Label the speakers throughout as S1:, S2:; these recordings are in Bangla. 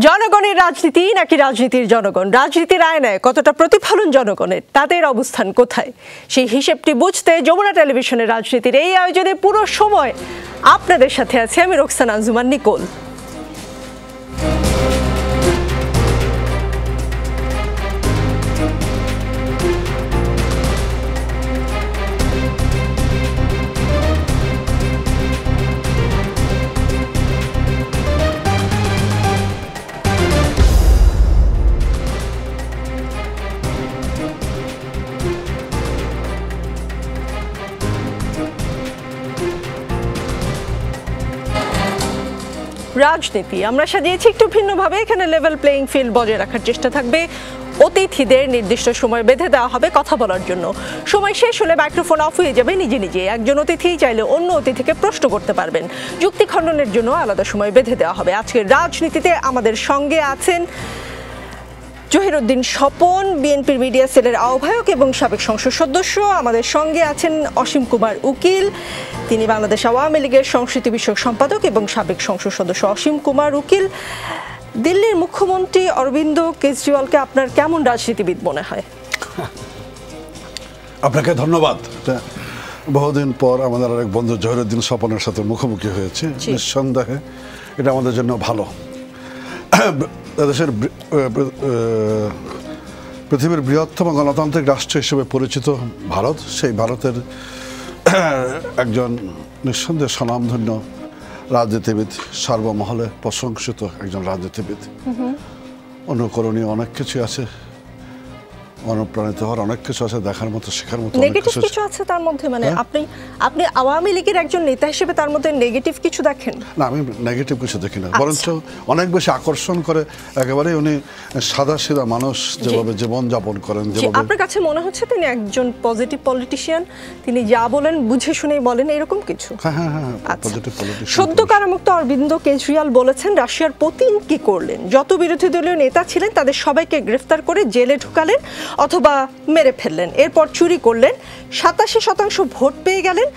S1: জনগণের রাজনীতি নাকি রাজনীতির জনগণ, রাজনীতির আয়নায় কতটা প্রতিফলন জনগণের, তাদের অবস্থান কোথায়, সেই হিসেবটি বুঝতে যমুনা টেলিভিশনের রাজনীতির এই আয়োজনে পুরো সময় আপনাদের সাথে আছি আমি রোকসানা আঞ্জুমান নিকোল। রাজনীতি আমরা সাজিয়েছি একটু ভিন্নভাবে। এখানে লেভেল প্লেইং ফিল্ড বজায় রাখার চেষ্টা থাকবে। অতিথিদের নির্দিষ্ট সময় বেঁধে দেওয়া হবে কথা বলার জন্য। সময় শেষ হলে মাইক্রোফোন অফ হয়ে যাবে নিজে নিজে। একজন অতিথি চাইলে অন্য অতিথিকে প্রশ্ন করতে পারবেন। যুক্তি খণ্ডনের জন্য আলাদা সময় বেঁধে দেওয়া হবে। আজকের রাজনীতিতে আমাদের সঙ্গে আছেন জহিরুদ্দিন স্বপন, বিএনপির মিডিয়া সেলের আহ্বায়ক এবং সাবেক সংসদ সদস্য। আমাদের সঙ্গে আছেন অসীম কুমার উকিল, তিনি বাংলাদেশ আওয়ামী লীগের সংস্কৃতি বিষয়ক সম্পাদক এবং সাবেক সংসদ সদস্য অসীম কুমার উকিল। দিল্লির মুখ্যমন্ত্রী অরবিন্দ কেজরিওয়ালকে আপনার কেমন রাজনীতিবিদ মনে হয়?
S2: আপনাকে ধন্যবাদ। বহুদিন পর আমাদের আরেক বন্ধু জহিরুদ্দিন স্বপনের সাথে মুখোমুখি হয়েছে। নিঃসন্দেহে এটা আমাদের জন্য ভালো। দেশের পৃথিবীর বৃহত্তম গণতান্ত্রিক রাষ্ট্র হিসেবে পরিচিত ভারত, সেই ভারতের একজন নিঃসন্দেহে স্বনামধন্য রাজনীতিবিদ, সর্বমহলে প্রশংসিত একজন রাজনীতিবিদ। অনুকরণীয় অনেক কিছু আছে, অনুপ্রাণিত হওয়ার অনেক কিছু আছে, দেখার মতো, শেখার মতো
S1: নেগেটিভ কিছু আছে তার মধ্যে। মানে আপনি আওয়ামী লীগের একজন নেতা হিসেবে তার মধ্যে নেগেটিভ কিছু দেখেন?
S2: না, আমি নেগেটিভ কিছু দেখি না, বরঞ্চ অনেক বেশি আকর্ষণ করে। একেবারে উনি সাদা সিধা মানুষ যেভাবে জীবনযাপন করেন, যেভাবে
S1: আপনার কাছে মনে হচ্ছে তিনি একজন পজিটিভ পলিটিশিয়ান, তিনি যা বলেন বুঝে শুনেই বলেন, এরকম কিছু?
S2: হ্যাঁ, পজিটিভ পলিটিশিয়ান।
S1: সদ্য কারামুক্ত অরবিন্দ কেজরিওয়াল বলেছেন রাশিয়ার পুতিন কি করলেন, যত বিরোধী দলীয় নেতা ছিলেন তাদের সবাইকে গ্রেফতার করে জেলে ঢুকালেন অথবা মেরে ফেললেন, এরপর চুরি করলেন, 87% ভোট পেয়ে গেলেন।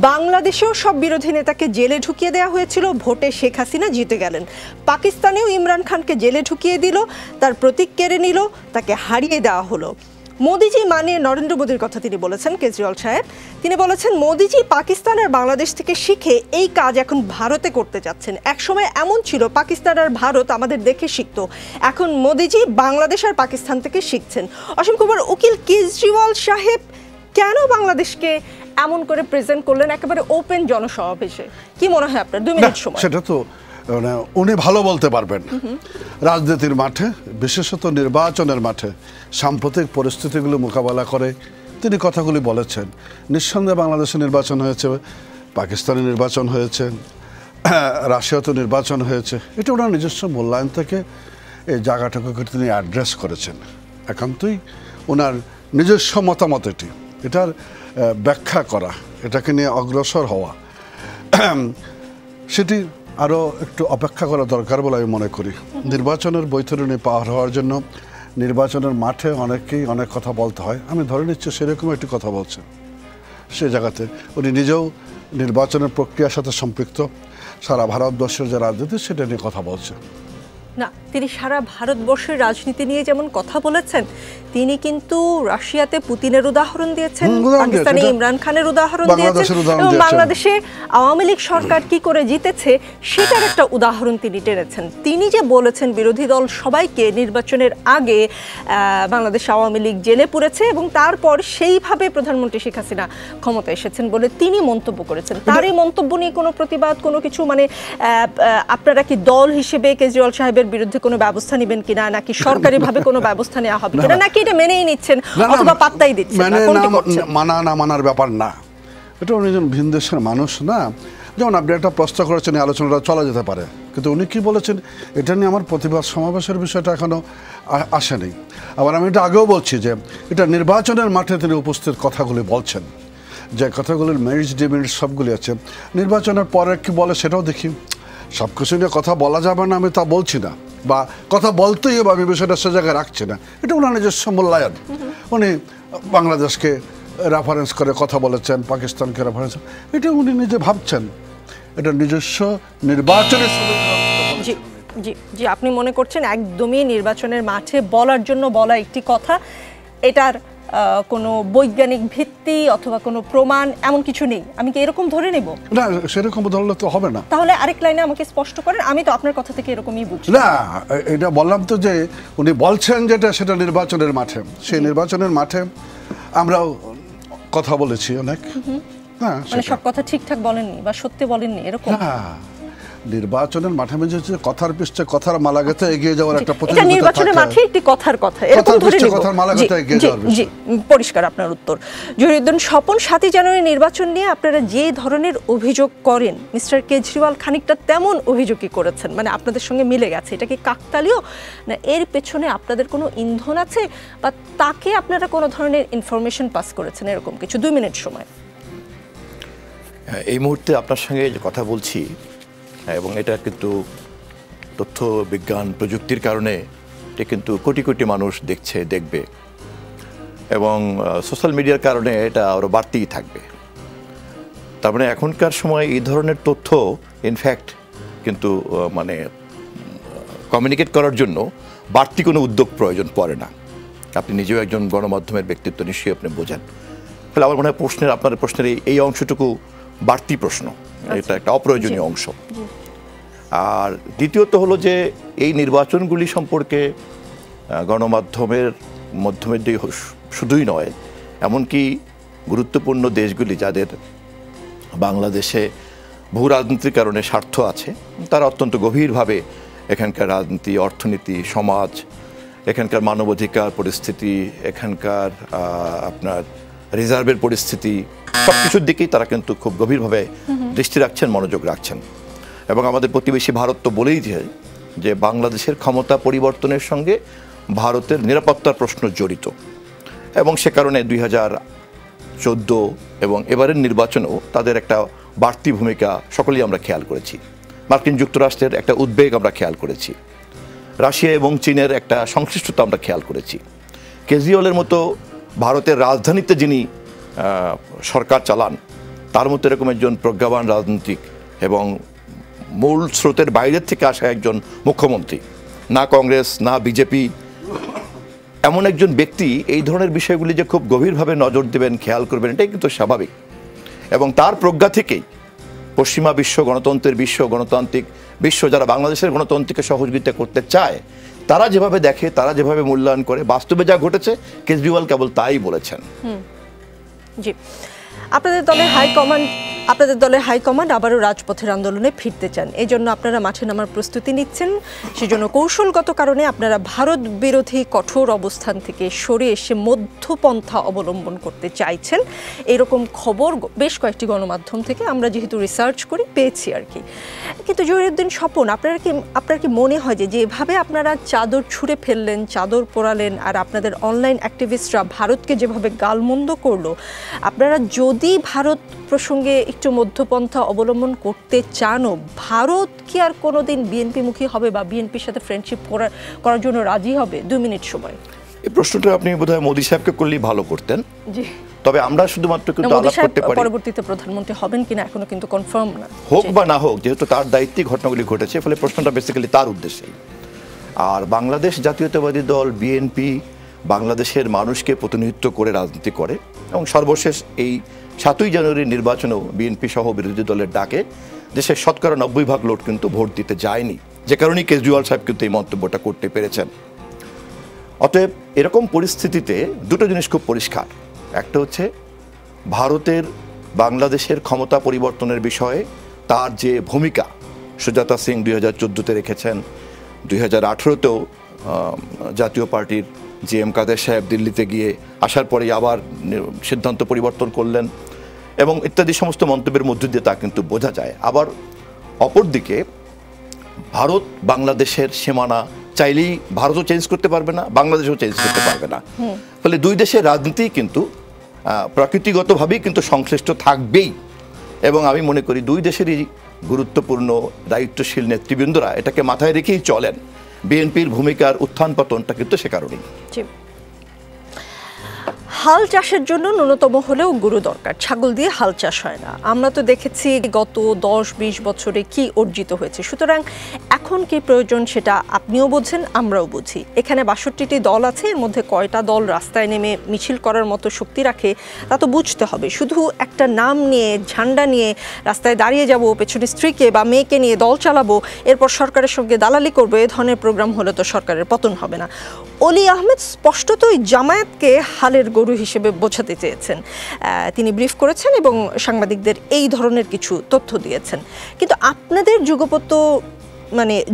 S1: বাংলাদেশেও সব বিরোধী নেতাকে জেলে ঢুকিয়ে দেওয়া হয়েছিল, ভোটে শেখ হাসিনা জিতে গেলেন। পাকিস্তানেও ইমরান খানকে জেলে ঢুকিয়ে দিল, তার প্রতীক কেড়ে নিল, তাকে হারিয়ে দেওয়া হলো। মোদিজি মানে নরেন্দ্র মোদীর কথা তিনি বলেছেন কেজরিওয়াল সাহেব। তিনি বলেছেন মোদিজি পাকিস্তান আর বাংলাদেশ থেকে শিখে এই কাজ এখন ভারতে করতে যাচ্ছেন। একসময় এমন ছিল পাকিস্তান আর ভারত আমাদের দেখে শিখতো, এখন মোদিজি বাংলাদেশ আর পাকিস্তান থেকে শিখছেন। অসীম কুমার উকিল, কেজরিওয়াল সাহেব কেন বাংলাদেশকে এমন করে প্রেজেন্ট করলেন একেবারে ওপেন জনসমাবেশে? কি মনে হয় আপনার? 2 মিনিট সময়।
S2: সেটা তো উনি ভালো বলতে পারবেন। রাজনীতির মাঠে, বিশেষত নির্বাচনের মাঠে সাম্প্রতিক পরিস্থিতিগুলো মোকাবেলা করে তিনি কথাগুলি বলেছেন। নিঃসন্দেহে বাংলাদেশে নির্বাচন হয়েছে, পাকিস্তানে নির্বাচন হয়েছে, রাশিয়াতে নির্বাচন হয়েছে। এটা ওনার নিজস্ব মূল্যায়ন থেকে এই জায়গাটাকে তিনি অ্যাড্রেস করেছেন। একান্তই ওনার নিজস্ব মতামত এটি, এটার ব্যাখ্যা করা, এটাকে নিয়ে অগ্রসর হওয়া, সেটি আরও একটু অপেক্ষা করা দরকার বলে আমি মনে করি। নির্বাচনের বৈতরণী পার হওয়ার জন্য নির্বাচনের মাঠে অনেকেই অনেক কথা বলতে হয়। আমি ধরে নিচ্ছি সেরকম একটি কথা বলছেন। সে জায়গাতে উনি নিজেও নির্বাচনের প্রক্রিয়ার সাথে সম্পৃক্ত। সারা ভারতবর্ষের যে রাজনীতি সেটা নিয়ে কথা বলছেন
S1: না, তিনি সারা ভারতবর্ষের রাজনীতি নিয়ে যেমন কথা বলেছেন, তিনি কিন্তু রাশিয়াতে পুতিনের উদাহরণ দিয়েছেন, পাকিস্তানে ইমরান খানের উদাহরণ দিয়েছেন, এবং বাংলাদেশে আওয়ামী লীগ সরকার কি করে জিতেছে সেটার একটা উদাহরণ তিনি টেনেছেন। তিনি যে বলেছেন বিরোধী দল সবাইকে নির্বাচনের আগে বাংলাদেশ আওয়ামী লীগ জেলে পুরেছে এবং তারপর সেইভাবে প্রধানমন্ত্রী শেখ হাসিনা ক্ষমতা এসেছেন বলে তিনি মন্তব্য করেছেন। তার এই মন্তব্য নিয়ে কোনো প্রতিবাদ, কোনো কিছু, মানে আপনারা কি দল হিসেবে কেজরিওয়াল সাহেবের বিরুদ্ধে কোনো ব্যবস্থা নেবেন কিনা, নাকি সরকারিভাবে কোনো ব্যবস্থা নেওয়া হবে কিনা, নাকি এটা মেনেই নিচ্ছেন অথবা পাত্তাই দিচ্ছেন না?
S2: মানা না মানার ব্যাপার না, এটা উনি একজন ভিন দেশের মানুষ না। যেমন আপনি একটা প্রশ্ন করেছেন, এই আলোচনাটা চলা যেতে পারে, কিন্তু উনি কি বলেছেন এটা নিয়ে আমার প্রতিবাদ সমাবেশের বিষয়টা এখনো আসেনি। আবার আমি এটা আগেও বলছি যে এটা নির্বাচনের মাঠে তিনি উপস্থিত কথাগুলি বলছেন, যে কথাগুলির মেরিটস ডিমেরিটস সবগুলি আছে। নির্বাচনের পরে কি বলে সেটাও দেখি। সব কিছু নিয়ে কথা বলা যাবে না আমি তা বলছি না, বা কথা বলতেই হবে আমি বিষয়টা সে জায়গায় রাখছি না। এটা ওনার নিজস্ব মূল্যায়ন। উনি বাংলাদেশকে রেফারেন্স করে কথা বলেছেন, পাকিস্তানকে রেফারেন্স, এটা উনি নিজে ভাবছেন। এটা নিজস্ব নির্বাচনের
S1: জি জি, আপনি মনে করছেন একদমই নির্বাচনের মাঠে বলার জন্য বলা একটি কথা, এটার কোনো বৈজ্ঞানিক ভিত্তি অথবা কোনো প্রমাণ এমন কিছু নেই, আমি কি এরকম ধরে নেব?
S2: না, সেরকম ধরলে তো হবে না।
S1: তাহলে আরেক লাইনে আমাকে স্পষ্ট করেন, আমি তো আপনার কথা থেকে এরকমই বুঝি।
S2: না, এটা বললাম তো যে উনি বলছেন যেটা সেটা নির্বাচনের মাঠে, সেই নির্বাচনের মাঠে আমরাও কথা বলেছি অনেক। হ্যাঁ,
S1: মানে সব কথা ঠিকঠাক বলেননি বা সত্যি বলেননি এরকম?
S2: না, নির্বাচনের মাঠে মেঝে কথার পিছনে কথার মালা গেঁথে এগিয়ে যাওয়ার একটা
S1: এটা
S2: প্রতিযোগিতা
S1: নির্বাচনের
S2: থাকে।
S1: মাঠে একটি কথার কথা, এরকম ধরে নিব।
S2: কথার মালা গেঁথে এগিয়ে যাওয়ার
S1: জি, পরিষ্কার আপনার উত্তর। জহিরুদ্দিন স্বপন, 7ই জানুয়ারি নির্বাচন নিয়ে আপনারা যে ধরনের অভিযোগ করেন, মিস্টার কেজরিওয়াল খানিকটা তেমন অভিযোগই করেছেন, মানে আপনাদের সঙ্গে মিলে গেছে। এটা কি কাকতালীয়, না এর পেছনে আপনাদের কোনো ইন্ধন আছে, বা তাকে আপনারা কোনো ধরনের ইনফরমেশন পাস করেছেন, এরকম কিছু? 2 মিনিট সময়।
S3: এই মুহূর্তে আপনার সঙ্গে যে কথা বলছি, এবং এটা কিন্তু তথ্য বিজ্ঞান প্রযুক্তির কারণে এটা কিন্তু কোটি কোটি মানুষ দেখছে, দেখবে, এবং সোশ্যাল মিডিয়ার কারণে এটা আরও বাড়তেই থাকবে। তার মানে এখনকার সময় এই ধরনের তথ্য ইনফ্যাক্ট কিন্তু মানে কমিউনিকেট করার জন্য বাড়তি কোনো উদ্যোগ প্রয়োজন পড়ে না। আপনি নিজেও একজন গণমাধ্যমের ব্যক্তিত্ব, নিশ্চয়ই আপনি বোঝেন। তাহলে আমার মনে হয় আপনাদের প্রশ্নের এই অংশটুকু বাড়তি প্রশ্ন, এটা একটা অপ্রয়োজনীয় অংশ। আর দ্বিতীয়ত হলো যে এই নির্বাচনগুলি সম্পর্কে গণমাধ্যমের মাধ্যমে শুধুই নয়, এমনকি গুরুত্বপূর্ণ দেশগুলি যাদের বাংলাদেশে ভূ রাজনীতির কারণে স্বার্থ আছে, তারা অত্যন্ত গভীরভাবে এখানকার রাজনীতি, অর্থনীতি, সমাজ, এখানকার মানবাধিকার পরিস্থিতি, এখানকার আপনার রিজার্ভের পরিস্থিতি, সব কিছুর দিকেই তারা কিন্তু খুব গভীরভাবে দৃষ্টি রাখছেন, মনোযোগ রাখছেন। এবং আমাদের প্রতিবেশী ভারত তো বলেই যে বাংলাদেশের ক্ষমতা পরিবর্তনের সঙ্গে ভারতের নিরাপত্তার প্রশ্ন জড়িত, এবং সে কারণে 2014 এবং এবারের নির্বাচনেও তাদের একটা বাড়তি ভূমিকা সকলেই আমরা খেয়াল করেছি। মার্কিন যুক্তরাষ্ট্রের একটা উদ্বেগ আমরা খেয়াল করেছি, রাশিয়া এবং চীনের একটা সংশ্লিষ্টতা আমরা খেয়াল করেছি। কেজরিওয়ালের মতো ভারতের রাজধানীতে যিনি সরকার চালান, তার মতো এরকম একজন প্রজ্ঞাবান রাজনীতিক এবং মূল স্রোতের বাইরের থেকে আসা একজন মুখ্যমন্ত্রী, না কংগ্রেস না বিজেপি, এমন একজন ব্যক্তি এই ধরনের বিষয়গুলি যে খুব গভীরভাবে নজর দেবেন, খেয়াল করবেন, এটাই কিন্তু স্বাভাবিক। এবং তার প্রজ্ঞা থেকেই পশ্চিমা বিশ্ব, গণতন্ত্রের বিশ্ব, গণতান্ত্রিক বিশ্ব যারা বাংলাদেশের গণতন্ত্রকে সহযোগিতা করতে চায়, তারা যেভাবে দেখে, তারা যেভাবে মূল্যায়ন করে, বাস্তবে যা ঘটেছে কেজরিওয়াল কেবল তাই বলেছেন।
S1: জি, আপনাদের দলের হাইকমান্ড আবারও রাজপথের আন্দোলনে ফিরতে চান, এই জন্য আপনারা মাঠে নামার প্রস্তুতি নিচ্ছেন। সেজন্য কৌশলগত কারণে আপনারা ভারত বিরোধী কঠোর অবস্থান থেকে সরে এসে মধ্যপন্থা অবলম্বন করতে চাইছেন, এরকম খবর বেশ কয়েকটি গণমাধ্যম থেকে আমরা যেহেতু রিসার্চ করি পেয়েছি আর কি। কিন্তু জহিরুদ্দিন স্বপন, আপনার কি মনে হয় যে যেভাবে আপনারা চাদর ছুঁড়ে ফেললেন, চাদর পোড়ালেন, আর আপনাদের অনলাইন অ্যাক্টিভিস্টরা ভারতকে যেভাবে গালমন্দ করলো, আপনারা যদি ভারত প্রসঙ্গে একটু মধ্যপন্থা অবলম্বন করতে চানও, ভারত কি আর কোনোদিন বিএনপিমুখী হবে বা বিএনপির সাথে ফ্রেন্ডশিপ করার জন্য রাজি হবে? 2 মিনিট সময়।
S3: এই প্রশ্নটা আপনি বোধহয় মোদি সাহেবকে করলেই ভালো করতেন।
S1: জি,
S3: তবে আমরা শুধুমাত্র কিন্তু আলাপ করতে পারি,
S1: পরবর্তীতে প্রধানমন্ত্রী হবেন কিনা এখনো কিন্তু কনফার্ম না,
S3: হোক বা না হোক, যেহেতু তার দায়িত্বে ঘটনাগুলি ঘটেছে, ফলে প্রশ্নটা বেসিক্যালি তার উদ্দেশ্যেই। আর বাংলাদেশ জাতীয়তাবাদী দল বিএনপি বাংলাদেশের মানুষকে প্রতিনিধিত্ব করে রাজনীতি করে, এবং সর্বশেষ এই 7ই জানুয়ারির নির্বাচনেও বিএনপি সহ বিরোধী দলের ডাকে দেশের শতকরা 90% লোক কিন্তু ভোট দিতে যায়নি, যে কারণেই কেজরিওয়াল সাহেব কিন্তু এই মন্তব্যটা করতে পেরেছেন। অতএব এরকম পরিস্থিতিতে দুটো জিনিস খুব পরিষ্কার। একটা হচ্ছে ভারতের বাংলাদেশের ক্ষমতা পরিবর্তনের বিষয়ে তার যে ভূমিকা সুজাতা সিং 2014-তে রেখেছেন, 2018-তেও জাতীয় পার্টির GM কাদের সাহেব দিল্লিতে গিয়ে আসার পরেই আবার সিদ্ধান্ত পরিবর্তন করলেন, এবং ইত্যাদি সমস্ত মন্তব্যের মধ্য দিয়ে তা কিন্তু বোঝা যায়। আবার অপরদিকে ভারত বাংলাদেশের সীমানা চাইলেই ভারতও চেঞ্জ করতে পারবে না, বাংলাদেশও চেঞ্জ করতে পারবে না। ফলে দুই দেশের রাজনীতি কিন্তু প্রকৃতিগতভাবেই কিন্তু সংশ্লিষ্ট থাকবেই, এবং আমি মনে করি দুই দেশেরই গুরুত্বপূর্ণ দায়িত্বশীল নেতৃবৃন্দরা এটাকে মাথায় রেখেই চলেন। বিএনপির ভূমিকার উত্থান পতনটা কিন্তু সে কারণেই।
S1: হাল চাষের জন্য ন্যূনতম হলেও গরু দরকার, ছাগল দিয়ে হাল চাষ হয় না। আমরা তো দেখেছি গত 10-20 বছরে কি অর্জিত হয়েছে। সুতরাং এখন কি প্রয়োজন সেটা আপনিও বোঝেন, আমরাও বুঝি। এখানে 62টি দল আছে, এর মধ্যে কয়টা দল রাস্তায় নেমে মিছিল করার মতো শক্তি রাখে তা তো বুঝতে হবে। শুধু একটা নাম নিয়ে, ঝান্ডা নিয়ে রাস্তায় দাঁড়িয়ে যাব, পেছনে স্ত্রীকে বা মেয়েকে নিয়ে দল চালাবো, এরপর সরকারের সঙ্গে দালালি করবো, এ ধরনের প্রোগ্রাম হলে তো সরকারের পতন হবে না। অলি আহমেদ স্পষ্টতই জামায়াতকে হালের গরু হিসেবে বোঝাতে চেয়েছেন। তিনি ব্রিফ করেছেন এবং সাংবাদিকদের এই ধরনের কিছু তথ্য দিয়েছেন। কিন্তু আপনাদের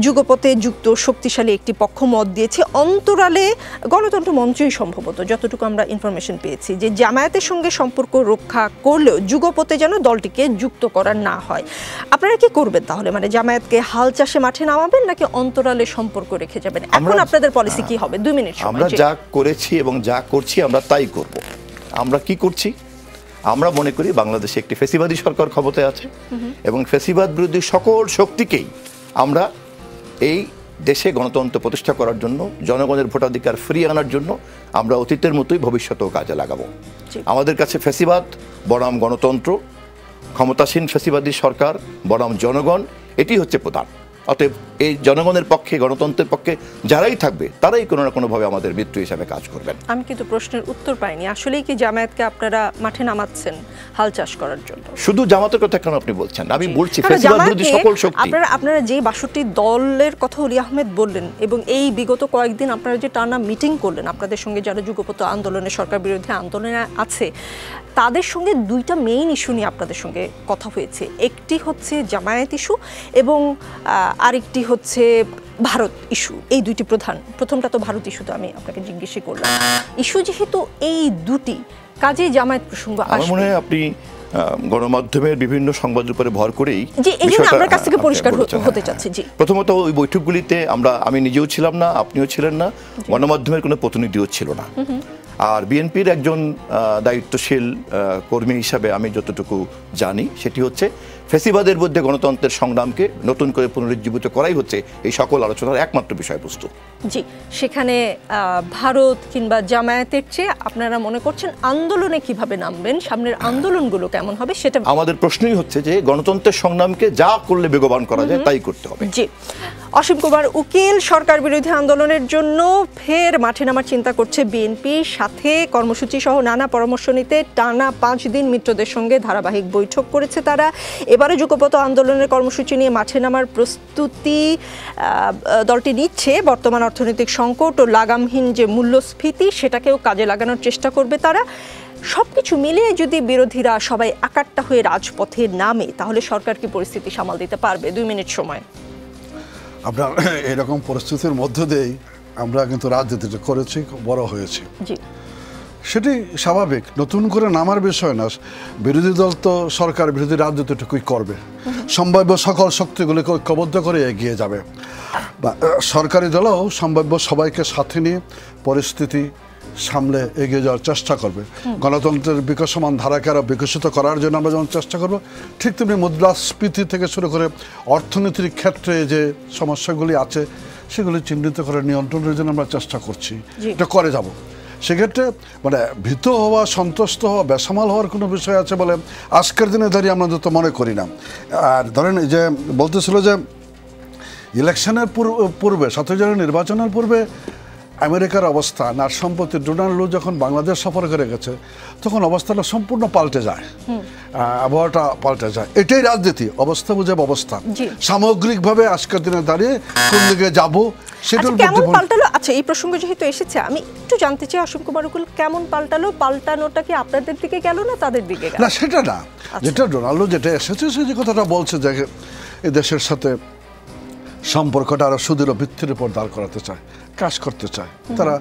S1: যুগপথে যুক্ত শক্তিশালী একটি পক্ষ মত দিয়েছে, অন্তরালে গণতন্ত্র মঞ্চই সম্ভবত, যতটুকু আমরা ইনফরমেশন পেয়েছি, যে জামায়াতের সঙ্গে সম্পর্ক রক্ষা করলেও যুগপথে যেন দলটিকে যুক্ত করা না হয়। আপনারা কি করবেন তাহলে? জামায়াতকে হাল চাষে মাঠে নামাবেন নাকি অন্তরালে সম্পর্ক রেখে যাবেন? এখন আপনাদের পলিসি কি হবে? 2 মিনিট।
S3: আমরা যা করেছি এবং যা করছি আমরা তাই করব। আমরা কি করছি? আমরা মনে করি বাংলাদেশে একটি ফ্যাসিবাদী সরকার ক্ষমতায় আছে এবং ফ্যাসিবাদ বিরোধী সকল শক্তিকেই আমরা এই দেশে গণতন্ত্র প্রতিষ্ঠা করার জন্য, জনগণের ভোটাধিকার ফিরিয়ে আনার জন্য আমরা অতীতের মতোই ভবিষ্যতেও কাজে লাগাবো। আমাদের কাছে ফ্যাসিবাদ বনাম গণতন্ত্র, ক্ষমতাসীন ফ্যাসিবাদী সরকার বনাম জনগণ, এটি হচ্ছে প্রধান। অতএব এই জনগণের পক্ষে, গণতন্ত্রের পক্ষে যারাই থাকবে তারাই কোনো না কোনোভাবে আমাদের মিত্র হিসাবে কাজ করবেন।
S1: আমি কিন্তু প্রশ্নের উত্তর পাইনি। আসলেই কি জামায়াতকে আপনারা মাঠে নামাচ্ছেন হাল চাষ করার জন্য?
S3: শুধু জামাতের কথা কেন আপনি বলছেন? আমি বলছি ফ্যাসিবাদ বিরোধী সকল শক্তি।
S1: আপনারা যে 62টি দলের কথা অলি আহমেদ বললেন এবং এই বিগত কয়েকদিন আপনারা যে টানা মিটিং করলেন, আপনাদের সঙ্গে যারা যুগপত আন্দোলনে, সরকার বিরোধী আন্দোলনে আছে, তাদের সঙ্গে 2টা মেইন ইস্যু নিয়ে আপনাদের সঙ্গে কথা হয়েছে। একটি হচ্ছে জামায়াত ইস্যু এবং আরেকটি হচ্ছে ভারত ইস্যু। এই 2টি প্রধান। প্রথমটা তো ভারত ইস্যু, তো আমি আপনাকে জিজ্ঞেস করলাম। ইস্যু যেহেতু এই 2টি, কাজেই জামায়াত প্রসঙ্গ আসবে।
S3: আমার মনে হয় আপনি গণমাধ্যমের বিভিন্ন সংবাদের উপরে ভর করেই
S1: আপনার কাছ থেকে পরিষ্কার হতে চাচ্ছি। জি,
S3: প্রথমত ওই বৈঠকগুলিতে আমি নিজেও ছিলাম না, আপনিও ছিলেন না, গণমাধ্যমের কোনো প্রতিনিধিও ছিল না। আর বিএনপির একজন দায়িত্বশীল কর্মী হিসাবে আমি যতটুকু জানি সেটি হচ্ছে ফ্যাসিবাদের মধ্যে গণতন্ত্রের সংগ্রামকে নতুন করে পুনরুজ্জীবিত করাই হচ্ছে এই সকল আলোচনার একমাত্র বিষয়বস্তু।
S1: জি, সেখানে ভারত কিংবা জামায়াতের চেয়ে আপনারা মনে করছেন আন্দোলনে কিভাবে নামবেন, সামনের আন্দোলনগুলো কেমন হবে, সেটা
S3: আমাদের প্রশ্নই হচ্ছে যে গণতন্ত্রের সংগ্রামকে যা করলে বেগবান করা যায় তাই করতে হবে।
S1: জি, অসীম কুমার উকিল, সরকার বিরোধী আন্দোলনের জন্য ফের মাঠে নামার চিন্তা করছে বিএনপি। সাথে কর্মসূচি সহ নানা পরামর্শ নিতে টানা 5 দিন মিত্রদের সঙ্গে ধারাবাহিক বৈঠক করেছে তারা। এবারে যুগপত আন্দোলনের কর্মসূচি নিয়ে মাঠে নামার প্রস্তুতি দলটি নিচ্ছে। বর্তমান অর্থনৈতিক সংকট ও লাগামহীন যে মূল্যস্ফীতি, সেটাকেও কাজে লাগানোর চেষ্টা করবে তারা। সবকিছু মিলিয়ে যদি বিরোধীরা সবাই একাট্টা হয়ে রাজপথে নামে, তাহলে সরকার কি পরিস্থিতি সামাল দিতে পারবে? 2 মিনিট সময়।
S2: আপনার এরকম পরিস্থিতির মধ্য দিয়েই আমরা কিন্তু রাজনীতিটা করেছি, বড় হয়েছি।
S1: জি,
S2: সেটি স্বাভাবিক, নতুন করে নামার বিষয় না। বিরোধী দল তো সরকার বিরোধী রাজনীতিটুকুই করবে, সম্ভাব্য সকল শক্তিগুলিকে ঐক্যবদ্ধ করে এগিয়ে যাবে। বা সরকারি দলও সম্ভাব্য সবাইকে সাথে নিয়ে পরিস্থিতি সামলে এগিয়ে যাওয়ার চেষ্টা করবে। গণতন্ত্রের বিকশমান ধারাকে আরও বিকশিত করার জন্য আমরা যেমন চেষ্টা করব, ঠিক তেমনি মুদ্রাস্ফীতি থেকে শুরু করে অর্থনীতির ক্ষেত্রে যে সমস্যাগুলি আছে সেগুলি চিহ্নিত করে নিয়ন্ত্রণের জন্য আমরা চেষ্টা করছি, এটা করে যাব। সেক্ষেত্রে ভীত হওয়া, সন্তুষ্ট হওয়া, বেসামাল হওয়ার কোনো বিষয় আছে বলে আজকের দিনে দাঁড়িয়ে আমরা তো মনে করি না। আর ধরেন যে বলতেছিল যে ইলেকশনের পূর্বে, 7 জানুয়ারি নির্বাচনের পূর্বে আমেরিকার অবস্থান আর সম্প্রতি ডোনাল্ড ট্রাম্প যখন বাংলাদেশ সফর করে গেছে, তখন অবস্থাটা সম্পূর্ণ পাল্টে যায়, আবহাওয়াটা পাল্টে যায়। এটাই রাজনীতি, অবস্থা বুঝে অবস্থা। সামগ্রিকভাবে আজকের দিনে দাঁড়িয়ে কোন দিকে যাবো সেটা
S1: কেমন পাল্টালো। আচ্ছা, এই প্রসঙ্গ যেহেতু এসেছে, আমি একটু জানতে চাই অসীম কুমার উকিল, কেমন পাল্টালো? পাল্টানোটা কি আপনাদের দিকে গেল না তাদের দিকে গেল?
S2: না, সেটা না। যেটা ডোনাল্ড যেটা এসেছে, সে যে কথাটা বলছে যে এই দেশের সাথে সম্পর্কটা আরো সুদৃঢ় ভিত্তির উপর দাঁড় করাতে চায়, কাজ করতে চায়। তারা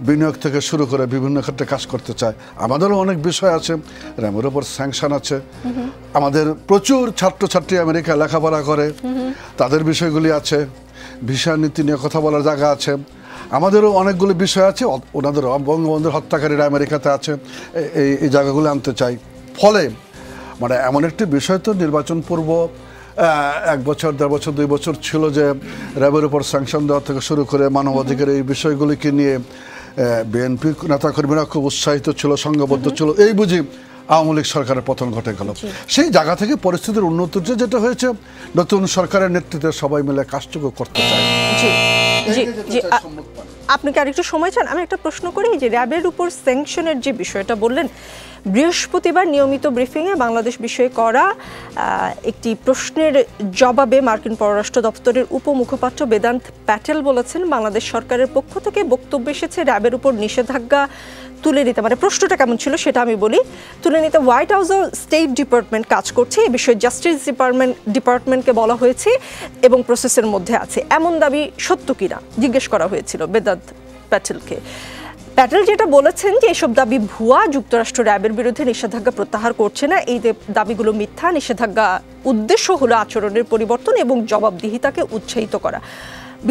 S2: বিনিয়োগ থেকে শুরু করে বিভিন্ন ক্ষেত্রে কাজ করতে চায়। আমাদেরও অনেক বিষয় আছে, র্যামের ওপর স্যাংশন আছে। আমাদের প্রচুর ছাত্রছাত্রী আমেরিকা লেখাপড়া করে, তাদের বিষয়গুলি আছে। ভিসা নীতি নিয়ে কথা বলার জায়গা আছে। আমাদেরও অনেকগুলো বিষয় আছে। ওনাদের বঙ্গবন্ধুর হত্যাকারীরা আমেরিকাতে আছে, এই জায়গাগুলো আনতে চাই। ফলে এমন একটি বিষয় তো নির্বাচন পূর্ব 1 বছর, 1.5 বছর, 2 বছর ছিল যে র্যাবের উপর স্যাংশন দেওয়া থেকে শুরু করে মানবাধিকার এই বিষয়গুলিকে নিয়ে বিএনপি নেতাকর্মীরা খুব উৎসাহিত ছিল, সংঘবদ্ধ ছিল, এই বুঝি আওয়ামী লীগ সরকারের পতন ঘটে গেল। সেই জায়গা থেকে পরিস্থিতির উন্নতি যেটা হয়েছে, নতুন সরকারের নেতৃত্বে সবাই মিলে কাজটুকু করতে চায়।
S1: আপনি কি আরেকটু সময় চান? আমি একটা প্রশ্ন করি, যে র্যাবের উপর স্যাংশনের যে বিষয়টা বললেন, বৃহস্পতিবার নিয়মিত ব্রিফিংয়ে বাংলাদেশ বিষয়ে করা একটি প্রশ্নের জবাবে মার্কিন পররাষ্ট্র দপ্তরের উপমুখপাত্র বেদান্ত প্যাটেল বলেছেন, বাংলাদেশ সরকারের পক্ষ থেকে বক্তব্য এসেছে র্যাবের উপর নিষেধাজ্ঞা তুলে নিতে, মানে প্রশ্নটা কেমন ছিল সেটা আমি বলি, তুলে নিতে হোয়াইট হাউস ও স্টেট ডিপার্টমেন্ট কাজ করছে, এই বিষয়ে জাস্টিস ডিপার্টমেন্টকে বলা হয়েছে এবং প্রসেসের মধ্যে আছে, এমন দাবি সত্য কিনা জিজ্ঞেস করা হয়েছিল বেদান্ত প্যাটেলকে। প্যাটেল যেটা বলেছেন যে এসব দাবি ভুয়া, যুক্তরাষ্ট্র র্যাবের বিরুদ্ধে নিষেধাজ্ঞা প্রত্যাহার করছে না, এই দাবিগুলো মিথ্যা, নিষেধাজ্ঞা উদ্দেশ্য হলো আচরণের পরিবর্তন এবং জবাবদিহিতাকে উৎসাহিত করা।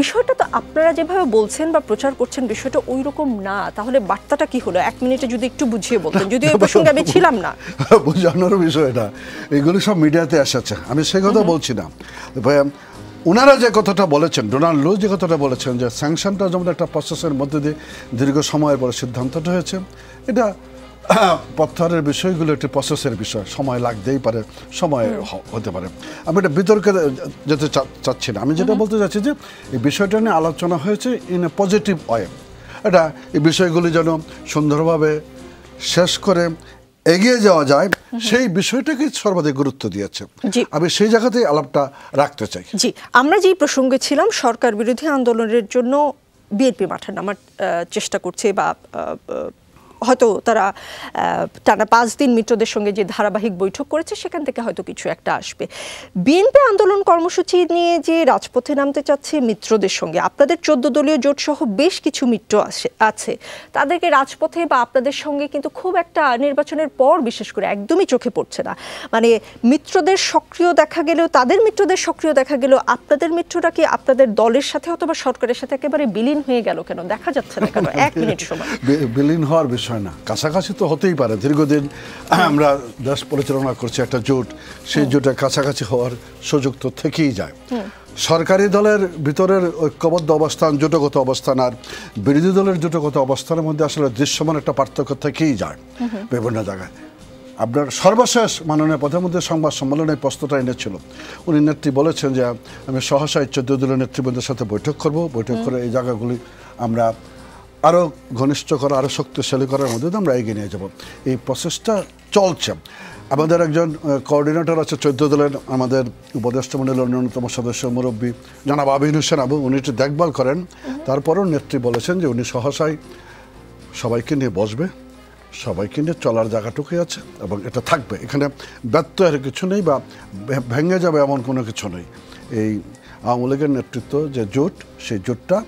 S1: বিষয়টা তো আপনারা যেভাবে বলছেন বা প্রচার করছেন বিষয়টা ওই রকম না, তাহলে বার্তাটা কি হলো? 1 মিনিটে যদি একটু বুঝিয়ে বলতেন, যদিও এই প্রসঙ্গে আমি ছিলাম না।
S2: বোঝানোর বিষয়টা এগুলো সব মিডিয়াতে এসেছে, আমি সেই কথা বলছি না। ওনারা যে কথাটা বলেছেন, ডোনাল্ড লু যে কথাটা বলেছেন, যে স্যাংশনটা যেমন একটা প্রসেসের মধ্যে দিয়ে দীর্ঘ সময়ের পরে সিদ্ধান্তটা হয়েছে, এটা প্রত্যাহারের বিষয়গুলো একটি প্রসেসের বিষয়, সময় লাগতেই পারে, সময় হতে পারে। আমি এটা বিতর্কে যেতে চাচ্ছি না, আমি যেটা বলতে চাচ্ছি যে এই বিষয়টা নিয়ে আলোচনা হয়েছে ইন এ পজিটিভ ওয়ে। এটা এই বিষয়গুলি যেন সুন্দরভাবে শেষ করে এগিয়ে যাওয়া যায়, সেই বিষয়টাকে সর্বাধিক গুরুত্ব দিয়েছে। আমি সেই জায়গাতেই আলাপটা রাখতে চাই।
S1: জি, আমরা যেই প্রসঙ্গে ছিলাম, সরকার বিরোধী আন্দোলনের জন্য বিএনপি মাঠে নামার চেষ্টা করছে, বা হয়তো তারা টানা 5 দিন মিত্রদের সঙ্গে যে ধারাবাহিক বৈঠক করেছে সেখান থেকে হয়তো কিছু একটা আসবে। বিএনপি আন্দোলন কর্মসূচি নিয়ে যে রাজপথে নামতে চাচ্ছে মিত্রদের সঙ্গে, আপনাদের 14 দলীয় জোট সহ বেশ কিছু মিত্র আছে, তাদেরকে রাজপথে বা আপনাদের সঙ্গে কিন্তু খুব একটা নির্বাচনের পর বিশেষ করে একদমই চোখে পড়ছে না। মানে মিত্রদের সক্রিয় দেখা গেলেও, তাদের মিত্রদের সক্রিয় দেখা গেলেও, আপনাদের মিত্ররা কি আপনাদের দলের সাথে অথবা সরকারের সাথে একেবারে বিলীন হয়ে গেল কেন? দেখা যাচ্ছে না কেন? 1 মিনিট সময়।
S2: বিলীন হওয়ার বিষয় না, কাছাকাছি তো হতেই পারে। দীর্ঘদিন আমরা দেশ পরিচালনা করছি একটা জোট, সেই জোটে কাছাকাছি হওয়ার সুযোগ তো থেকেই যায়। সরকারি দলের ভিতরের ঐক্যবদ্ধ অবস্থান, জোটগত অবস্থান আর বিরোধী দলের জোটগত অবস্থানের মধ্যে আসলে দৃশ্যমান একটা পার্থক্য থেকেই যায় বিভিন্ন জায়গায়। আপনার সর্বশেষ মাননীয় প্রধানমন্ত্রী সংবাদ সম্মেলনে প্রশ্নটা এনেছিল, উনি নেত্রী বলেছেন যে আমি সহসায় 14 দলীয় নেতৃবৃন্দের সাথে বৈঠক করব, বৈঠক করে এই জায়গাগুলি আমরা আরও ঘনিষ্ঠ করা, আরও শক্তিশালী করার মধ্যে আমরা এগিয়ে নিয়ে যাব। এই প্রসেসটা চলছে। আমাদের একজন কোঅর্ডিনেটর আছে 14 দলের, আমাদের উপদেষ্টা মণ্ডলের অন্যতম সদস্য মুরব্বী জনাব আবিন হোসেন আবু, উনি একটু দেখভাল করেন। তারপরও নেত্রী বলেছেন যে উনি সহসায় সবাইকে নিয়ে বসবে, সবাইকে নিয়ে চলার জায়গাটুকুই আছে এবং এটা থাকবে, এখানে ব্যত্যয়ের কিছু নেই বা ভেঙে যাবে এমন কোনো কিছু নেই। এই আওয়ামী লীগের নেতৃত্ব যে জোট, সেই জোটটা